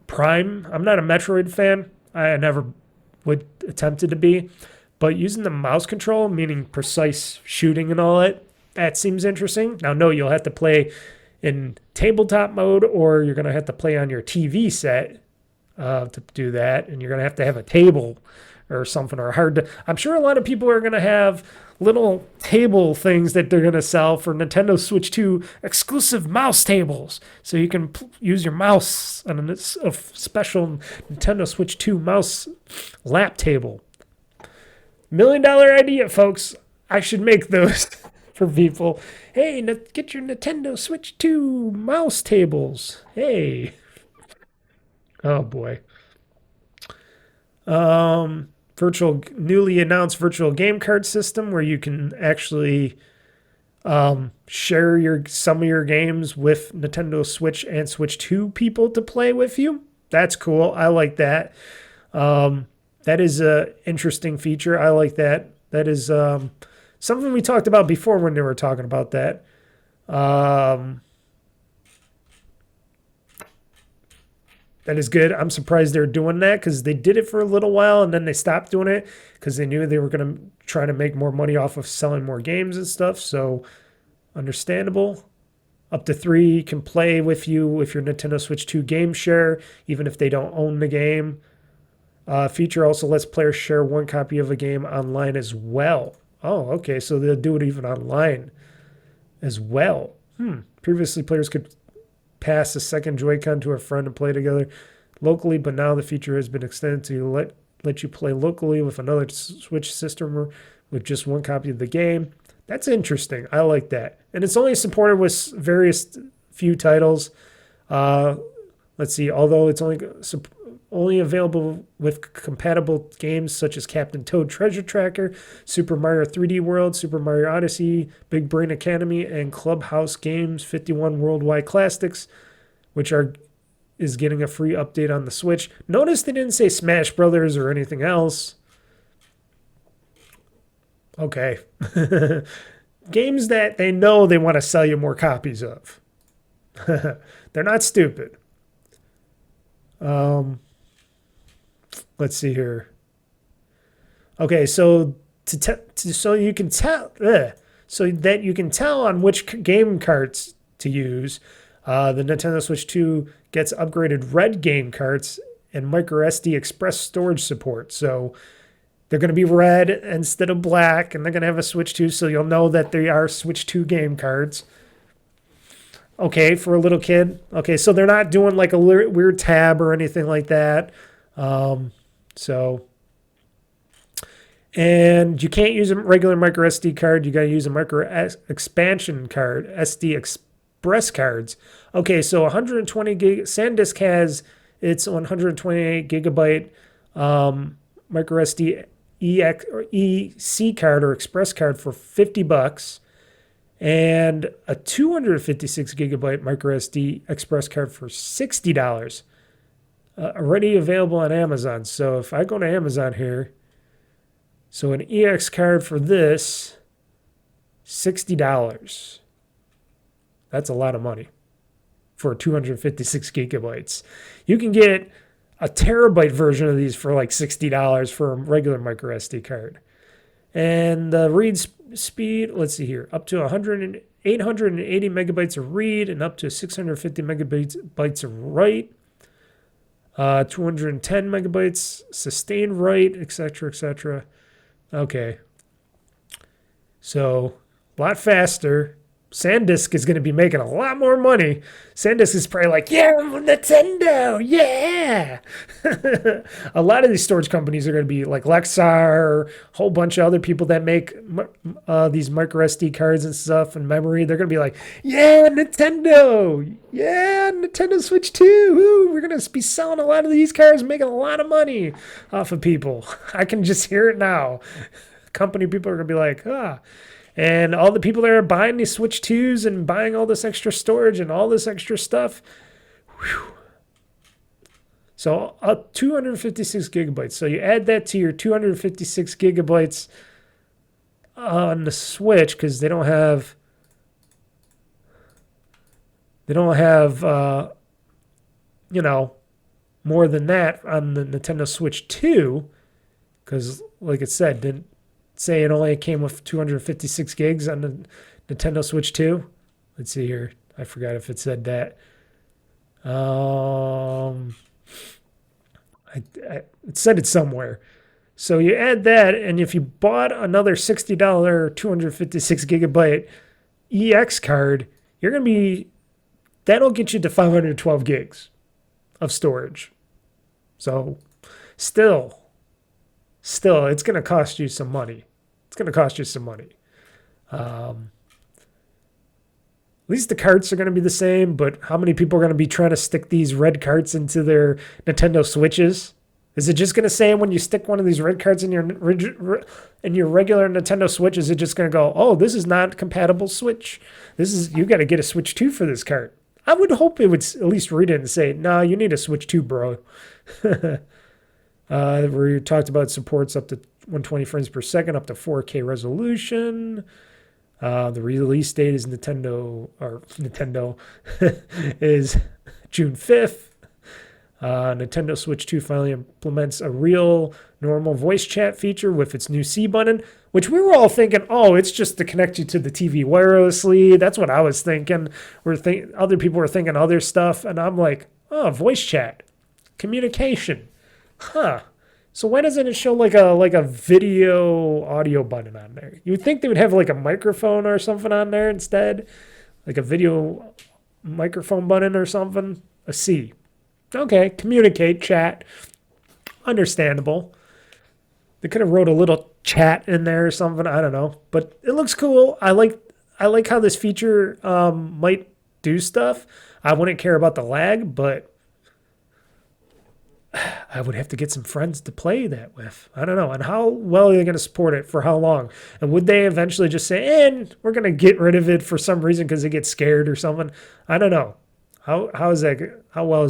Prime. I'm not a Metroid fan. I never would attempted to be. But using the mouse control, meaning precise shooting and all that seems interesting. Now, no, you'll have to play in tabletop mode, or you're going to have to play on your TV set to do that, and you're going to have a table or something, or I'm sure a lot of people are going to have little table things that they're going to sell for Nintendo Switch 2 exclusive mouse tables, so you can use your mouse on a special Nintendo Switch 2 mouse lap table. $1 million idea, folks. I should make those for people. Hey, get your Nintendo Switch 2 mouse tables. Hey. Oh boy. Newly announced virtual game card system where you can actually share some of your games with Nintendo Switch and Switch 2 people to play with you. That's cool. I like that. That is a interesting feature. I like that. That is something we talked about before when they were talking about that. That is good. I'm surprised they're doing that, because they did it for a little while and then they stopped doing it because they knew they were going to try to make more money off of selling more games and stuff. So understandable. Up to 3 can play with you with your Nintendo Switch 2 game share, even if they don't own the game. Feature also lets players share 1 copy of a game online as well. Oh, okay. So they'll do it even online as well. Previously, players could pass a second Joy-Con to a friend and play together locally, but now the feature has been extended to let you play locally with another Switch system with just 1 copy of the game. That's interesting. I like that. And it's only supported with various few titles. Let's see. Although it's only available with compatible games such as Captain Toad Treasure Tracker, Super Mario 3D World, Super Mario Odyssey, Big Brain Academy, and Clubhouse Games 51 Worldwide Classics, which is getting a free update on the Switch. Notice they didn't say Smash Brothers or anything else. Okay. Games that they know they want to sell you more copies of. They're not stupid. Let's see here. Okay, so so you can tell so that you can tell on which game carts to use. The Nintendo Switch 2 gets upgraded red game carts and microSD express storage support. So they're going to be red instead of black, and they're going to have a Switch 2, so you'll know that they are Switch 2 game cards. Okay, for a little kid. Okay, so they're not doing like a weird tab or anything like that. And you can't use a regular micro SD card. You got to use a micro expansion card, SD Express cards. Okay, so 120 gig. SanDisk has its 128 gigabyte micro SD EC card or Express card for $50, and a 256 gigabyte micro SD Express card for $60. Already available on Amazon. So if I go to Amazon here, so an EX card for this, $60. That's a lot of money for 256 gigabytes. You can get a terabyte version of these for like $60 for a regular micro SD card. And the read speed, let's see here, up to 880 megabytes of read and up to 650 megabytes of write. 210 megabytes sustained write, etc., etc. Okay. So, a lot faster. SanDisk is going to be making a lot more money. SanDisk is probably like, yeah, Nintendo, yeah. A lot of these storage companies are going to be like Lexar, a whole bunch of other people that make these micro SD cards and stuff and memory. They're going to be like, yeah, Nintendo, yeah, Nintendo Switch 2. Woo, we're going to be selling a lot of these cards, making a lot of money off of people. I can just hear it now. Company people are going to be like, ah. And all the people that are buying these Switch 2s and buying all this extra storage and all this extra stuff. Whew. So 256 gigabytes. So you add that to your 256 gigabytes on the Switch, because they don't have more than that on the Nintendo Switch 2, because like it said, didn't say it only came with 256 gigs on the Nintendo Switch 2. Let's see here. I forgot if it said that. It said it somewhere. So you add that, and if you bought another $60 256 gigabyte EX card, that'll get you to 512 gigs of storage. So still, it's going to cost you some money. At least the carts are going to be the same, but how many people are going to be trying to stick these red carts into their Nintendo Switches? Is it just going to say when you stick one of these red carts in your regular Nintendo Switch, is it just going to go, oh, this is not compatible Switch? You got to get a Switch 2 for this cart. I would hope it would at least read it and say, no, you need a Switch 2, bro. Where you talked about supports up to 120 frames per second, up to 4K resolution. The release date is Nintendo is June 5th. Nintendo Switch 2 finally implements a real normal voice chat feature with its new C button, which we were all thinking, oh, it's just to connect you to the TV wirelessly. That's what I was thinking. Other people were thinking other stuff, and I'm like, oh, voice chat, communication. Huh. So why doesn't it show like a video audio button on there? You would think they would have like a microphone or something on there instead, like a video microphone button or something. A C. Okay, communicate, chat. Understandable. They could have wrote a little chat in there or something. I don't know, but it looks cool. I like how this feature might do stuff. I wouldn't care about the lag, but I would have to get some friends to play that with. I don't know. And how well are they going to support it for how long? And would they eventually just say, we're going to get rid of it for some reason because they get scared or something? I don't know. How well is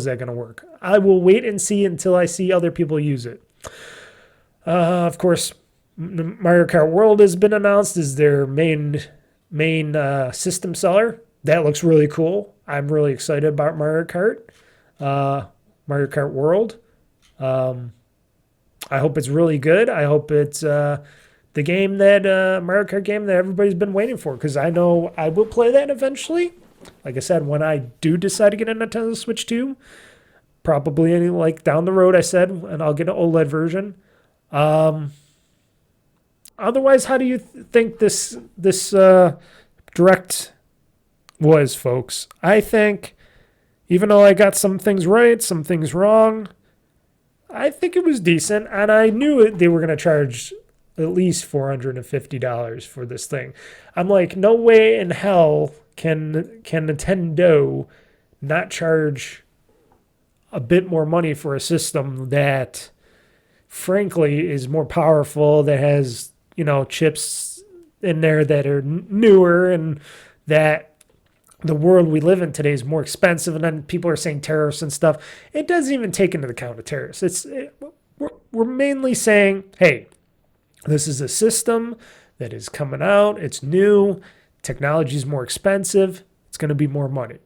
that going to work? I will wait and see until I see other people use it. Of course, Mario Kart World has been announced as their main system seller. That looks really cool. I'm really excited about Mario Kart. Mario Kart World. I hope it's really good. I hope it's the game that Mario Kart game that everybody's been waiting for, because I know I will play that eventually. Like I said, when I do decide to get a Nintendo Switch 2, probably like down the road, I said, and I'll get an OLED version. Otherwise, how do you think this Direct was, folks? I think, even though I got some things right, some things wrong, I think it was decent, and I knew they were going to charge at least $450 for this thing. I'm like, no way in hell can Nintendo not charge a bit more money for a system that, frankly, is more powerful, that has, chips in there that are newer, and that the world we live in today is more expensive, and then people are saying tariffs and stuff. It doesn't even take into account the tariffs. We're mainly saying, hey, this is a system that is coming out. It's new. Technology is more expensive. It's going to be more money.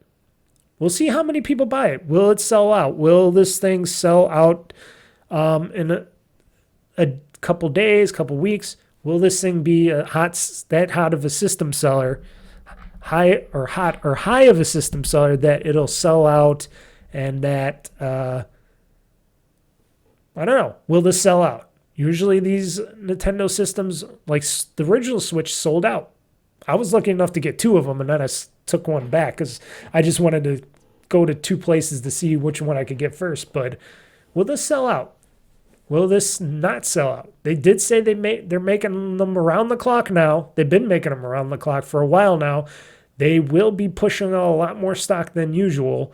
We'll see how many people buy it. Will it sell out? Will this thing sell out in a couple days, couple weeks? Will this thing be that hot of a system seller? High of a system seller that it'll sell out, and that I don't know. Will this sell out? Usually these Nintendo systems, like the original Switch, sold out. I was lucky enough to get 2 of them, and then I took one back because I just wanted to go to 2 places to see which one I could get first. But will this sell out? Will this not sell out? They did say they're making them around the clock now. They've been making them around the clock for a while now. They will be pushing a lot more stock than usual.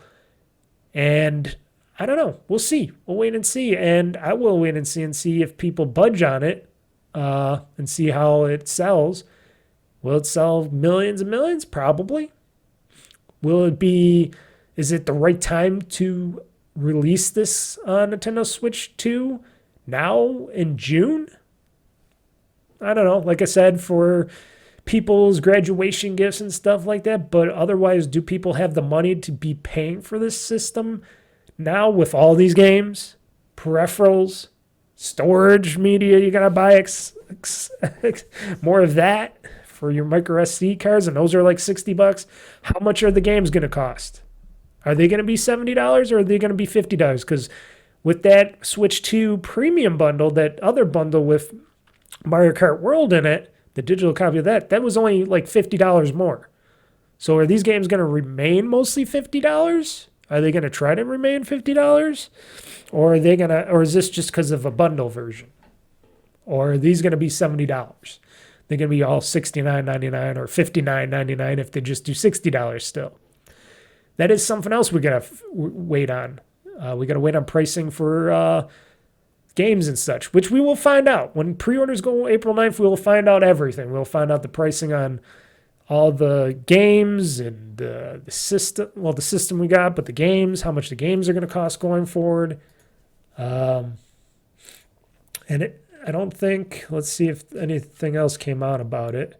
And I don't know. We'll see. We'll wait and see. And I will wait and see if people budge on it and see how it sells. Will it sell millions and millions? Probably. Will it be... Is it the right time to release this Nintendo Switch 2 now in June? I don't know. Like I said, for people's graduation gifts and stuff like that. But otherwise, do people have the money to be paying for this system now with all these games, peripherals, storage media? You got to buy more of that for your micro SD cards, and those are like $60. How much are the games going to cost? Are they going to be $70 or are they going to be $50? Because with that Switch 2 premium bundle, that other bundle with Mario Kart World in it, the digital copy of that was only like $50 more. So are these games going to remain mostly $50? Are they going to try to remain $50? Or are they going to, or is this just because of a bundle version? Or are these going to be $70? They're going to be all $69.99 or $59.99 if they just do $60 still. That is something else we got to wait on. We got to wait on pricing for games and such, which we will find out. When pre-orders go April 9th, we will find out everything. We'll find out the pricing on all the games and the system. Well, the system we got, but the games, how much the games are going to cost going forward. I don't think, let's see if anything else came out about it.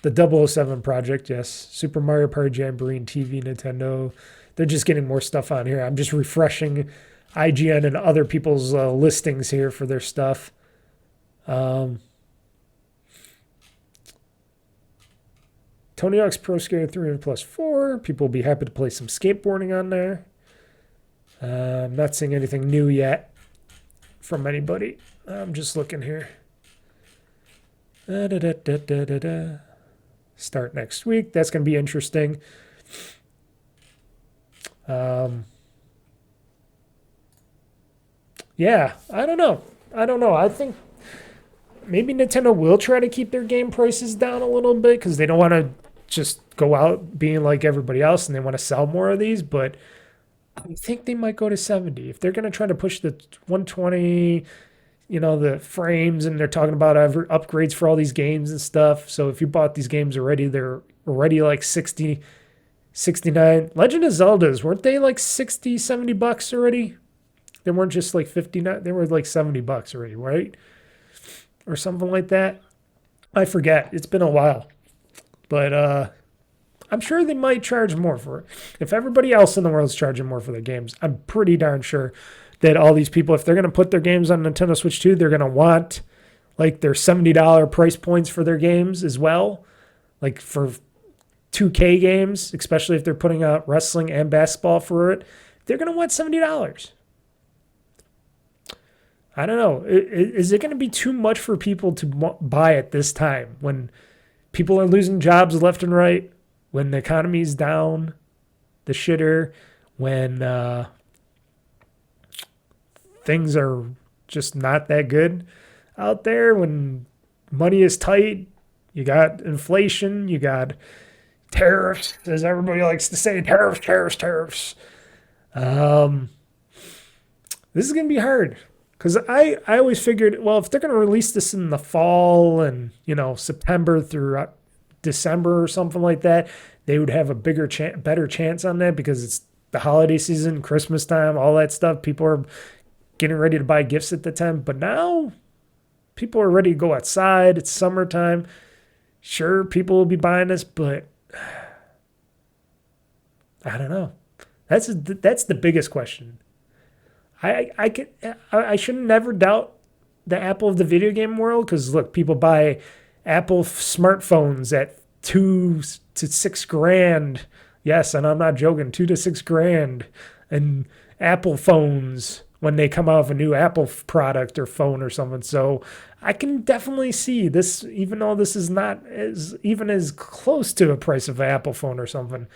The 007 project, yes. Super Mario Party Jamboree, TV, Nintendo. They're just getting more stuff on here. I'm just refreshing IGN and other people's listings here for their stuff. Tony Hawk's Pro Skater 300 Plus 4. People will be happy to play some skateboarding on there. I'm not seeing anything new yet from anybody. I'm just looking here. Start next week. That's going to be interesting. Yeah, I don't know. I think maybe Nintendo will try to keep their game prices down a little bit because they don't want to just go out being like everybody else and they want to sell more of these. But I think they might go to 70. If they're going to try to push the 120, the frames, and they're talking about upgrades for all these games and stuff. So if you bought these games already, they're already like 60, 69. Legend of Zeldas, weren't they like 60, $70 already? They weren't just like 59. They were like $70 already, right? Or something like that. I forget. It's been a while. But I'm sure they might charge more for it. If everybody else in the world is charging more for their games, I'm pretty darn sure that all these people, if they're going to put their games on Nintendo Switch 2, they're going to want like their $70 price points for their games as well. Like for 2K games, especially if they're putting out wrestling and basketball for it, they're going to want $70. I don't know. Is it going to be too much for people to buy at this time when people are losing jobs left and right, when the economy's down, the shitter, when things are just not that good out there, when money is tight, you got inflation, you got tariffs, as everybody likes to say, tariffs. This is going to be hard. Because I always figured, well, if they're going to release this in the fall and, September through December or something like that, they would have a better chance on that because it's the holiday season, Christmas time, all that stuff. People are getting ready to buy gifts at the time. But now people are ready to go outside. It's summertime. Sure, people will be buying this, but I don't know. That's the biggest question. I should never doubt the Apple of the video game world because look, people buy Apple smartphones at $2,000 to $6,000. Yes, and I'm not joking, $2,000 to $6,000, and Apple phones when they come out with a new Apple product or phone or something. So I can definitely see this, even though this is not as close to a price of an Apple phone or something.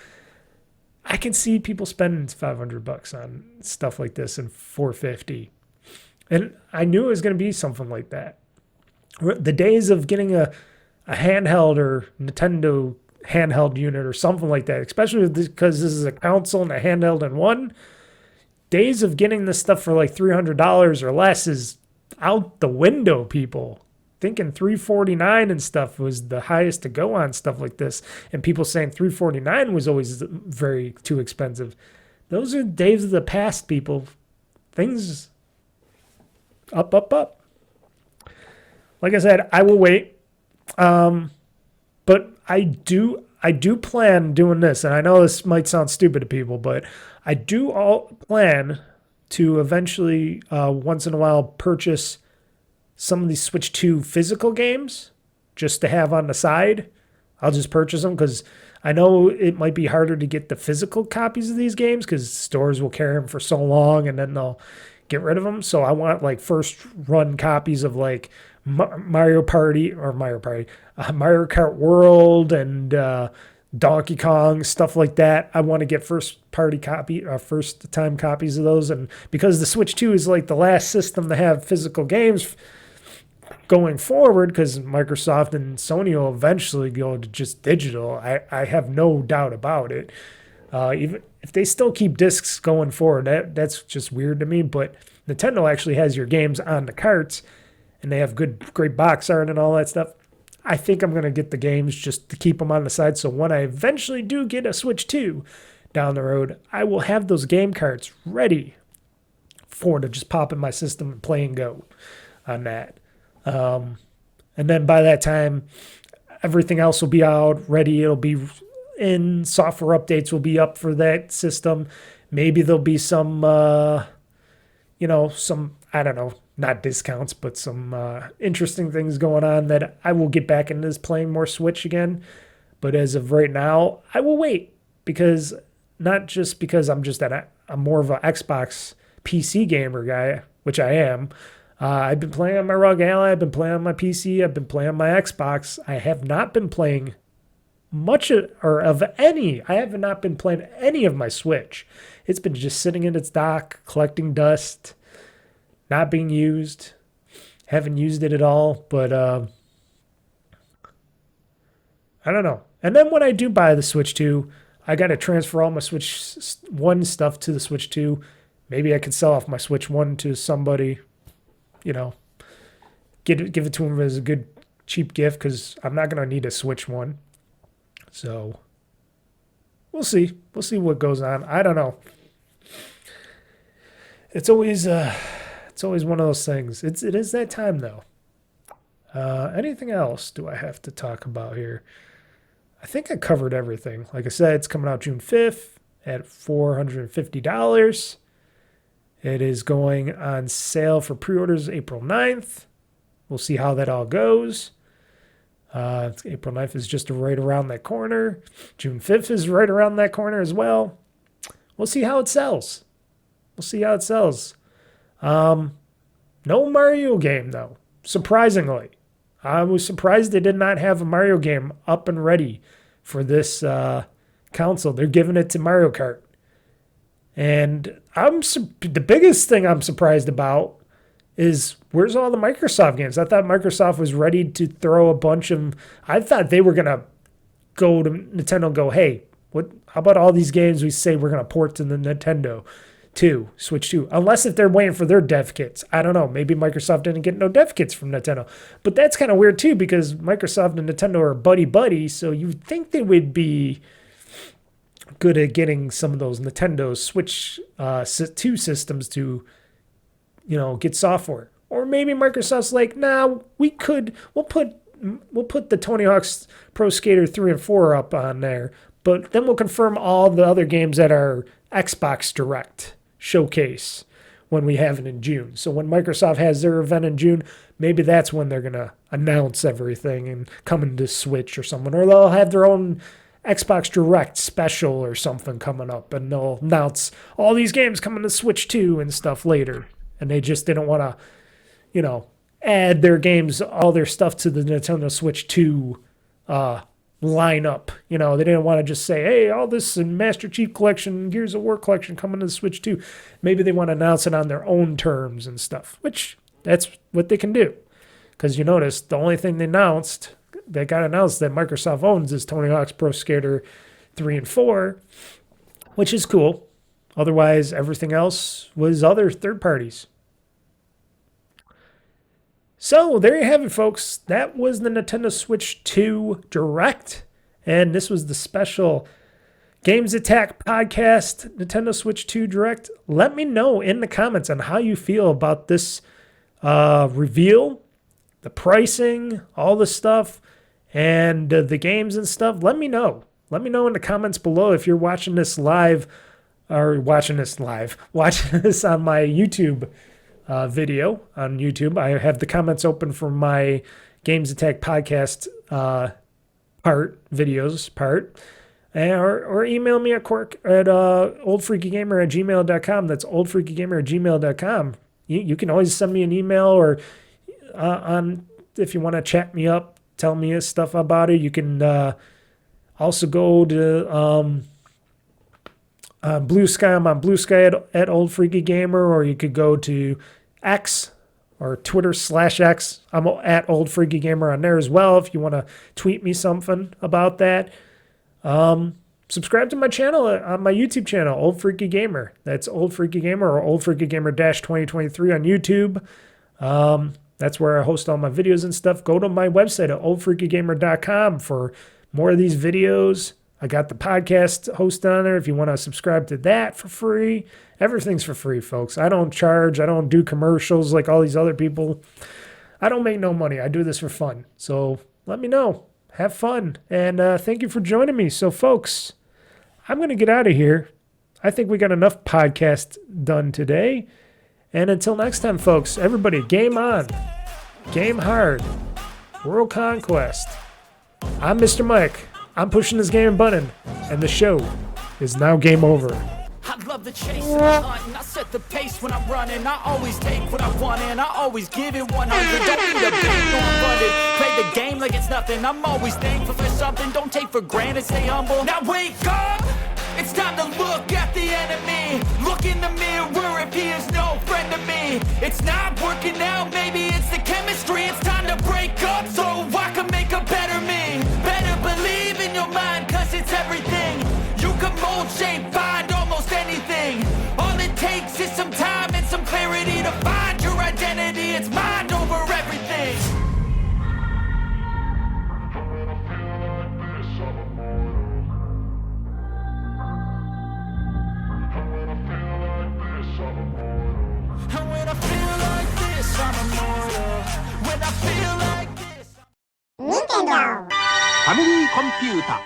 I can see people spending $500 on stuff like this and $450. And I knew it was going to be something like that. The days of getting a handheld or Nintendo handheld unit or something like that, especially because this is a console and a handheld in one, days of getting this stuff for like $300 or less is out the window, people. Thinking $349 and stuff was the highest to go on stuff like this. And people saying $349 was always very too expensive. Those are days of the past, people. Things up. Like I said, I will wait. But I do plan doing this, and I know this might sound stupid to people, but I do plan to eventually, once in a while, purchase some of these Switch 2 physical games just to have on the side. I'll just purchase them because I know it might be harder to get the physical copies of these games because stores will carry them for so long and then they'll get rid of them. So I want like first run copies of like Mario Kart World and Donkey Kong, stuff like that. I want to get first time copies of those. And because the Switch 2 is like the last system to have physical games going forward, because Microsoft and Sony will eventually go to just digital, I have no doubt about it. Even if they still keep discs going forward, that's just weird to me. But Nintendo actually has your games on the carts, and they have great box art and all that stuff. I think I'm going to get the games just to keep them on the side. So when I eventually do get a Switch 2 down the road, I will have those game carts ready to just pop in my system and play and go on that. And then by that time, everything else will be out, ready. It'll be in. Software updates will be up for that system. Maybe there'll be some, I don't know, not discounts, but some interesting things going on that I will get back into this playing more Switch again. But as of right now, I will wait, because not just because I'm more of an Xbox PC gamer guy, which I am. I've been playing on my ROG Ally, I've been playing on my PC, I've been playing on my Xbox. I have not been playing I have not been playing any of my Switch. It's been just sitting in its dock, collecting dust, not being used. Haven't used it at all, but I don't know. And then when I do buy the Switch 2, I got to transfer all my Switch 1 stuff to the Switch 2. Maybe I could sell off my Switch 1 to somebody, give it to them as a good cheap gift, because I'm not going to need a Switch 1. So we'll see. We'll see what goes on. I don't know. It's always one of those things. It is that time, though. Anything else do I have to talk about here? I think I covered everything. Like I said, it's coming out June 5th at $450. It is going on sale for pre-orders April 9th. We'll see how that all goes. April 9th is just right around that corner. June 5th is right around that corner as well. We'll see how it sells. No Mario game, though, surprisingly. I was surprised they did not have a Mario game up and ready for this console. They're giving it to Mario Kart. And the biggest thing I'm surprised about is, where's all the Microsoft games? I thought Microsoft was ready to throw a bunch of... I thought they were going to go to Nintendo and go, hey, how about all these games we say we're going to port to the Nintendo 2, Switch 2? Unless if they're waiting for their dev kits. I don't know. Maybe Microsoft didn't get no dev kits from Nintendo. But that's kind of weird, too, because Microsoft and Nintendo are buddy-buddy, so you'd think they would be good at getting some of those Nintendo Switch 2 systems to, get software. Or maybe Microsoft's like, nah, we'll put the Tony Hawk's Pro Skater 3 and 4 up on there, but then we'll confirm all the other games that are Xbox Direct showcase when we have it in June. So when Microsoft has their event in June, maybe that's when they're going to announce everything and come into Switch or something. Or they'll have their own Xbox Direct Special or something coming up, and they'll announce all these games coming to Switch 2 and stuff later. And they just didn't want to, add their games, all their stuff to the Nintendo Switch 2 lineup. They didn't want to just say, hey, all this and Master Chief Collection, Gears of War Collection coming to the Switch 2. Maybe they want to announce it on their own terms and stuff, which that's what they can do. Because you notice the only thing that got announced that Microsoft owns is Tony Hawk's Pro Skater 3 and 4, which is cool. Otherwise, everything else was other third parties. So there you have it, folks. That was the Nintendo Switch 2 Direct. And this was the special GamezAttack Podcast Nintendo Switch 2 Direct. Let me know in the comments on how you feel about this reveal, the pricing, all the stuff, and the games and stuff. Let me know. Let me know in the comments below if you're watching this live, watching this on my YouTube video on YouTube. I have the comments open for my GamezAttack Podcast videos part. Or email me at OldFreakyGamer@gmail.com. That's OldFreakyGamer@gmail.com. You can always send me an email or on if you want to chat me up, tell me stuff about it. You can also go to BlueSky. I'm on BlueSky at OldFreakyGamer, or you could go to X or Twitter/X. I'm at OldFreakyGamer on there as well if you want to tweet me something about that. Subscribe to my channel on my YouTube channel, OldFreakyGamer. That's OldFreakyGamer or OldFreakyGamer-2023 on YouTube. That's where I host all my videos and stuff. Go to my website at OldFreakyGamer.com for more of these videos. I got the podcast host on there if you want to subscribe to that for free. Everything's for free, folks. I don't charge. I don't do commercials like all these other people. I don't make no money. I do this for fun. So let me know. Have fun. And thank you for joining me. So, folks, I'm going to get out of here. I think we got enough podcast done today. And until next time, folks, everybody, game on. Game hard. World Conquest. I'm Mr. Mike. I'm pushing this game button. And the show is now game over. I love the chase and the hunt, and I set the pace when I'm running. I always take what I want and I always give it 100. Don't need a big nor funded. Play the game like it's nothing. I'm always thankful for something. Don't take for granted, stay humble. Now wake up! It's time to look at the enemy. Look in the mirror if he is no friend to me. It's not working out, maybe it's the chemistry. It's time to break up so I can make a better me. Better believe in your mind, cause it's everything. You can mold, shape, find almost anything. All it takes is some time and some clarity to find your identity. It's mind over everything. And when I feel like this, I'm immortal. When I feel like this, Nintendo. ファミリーコンピュータ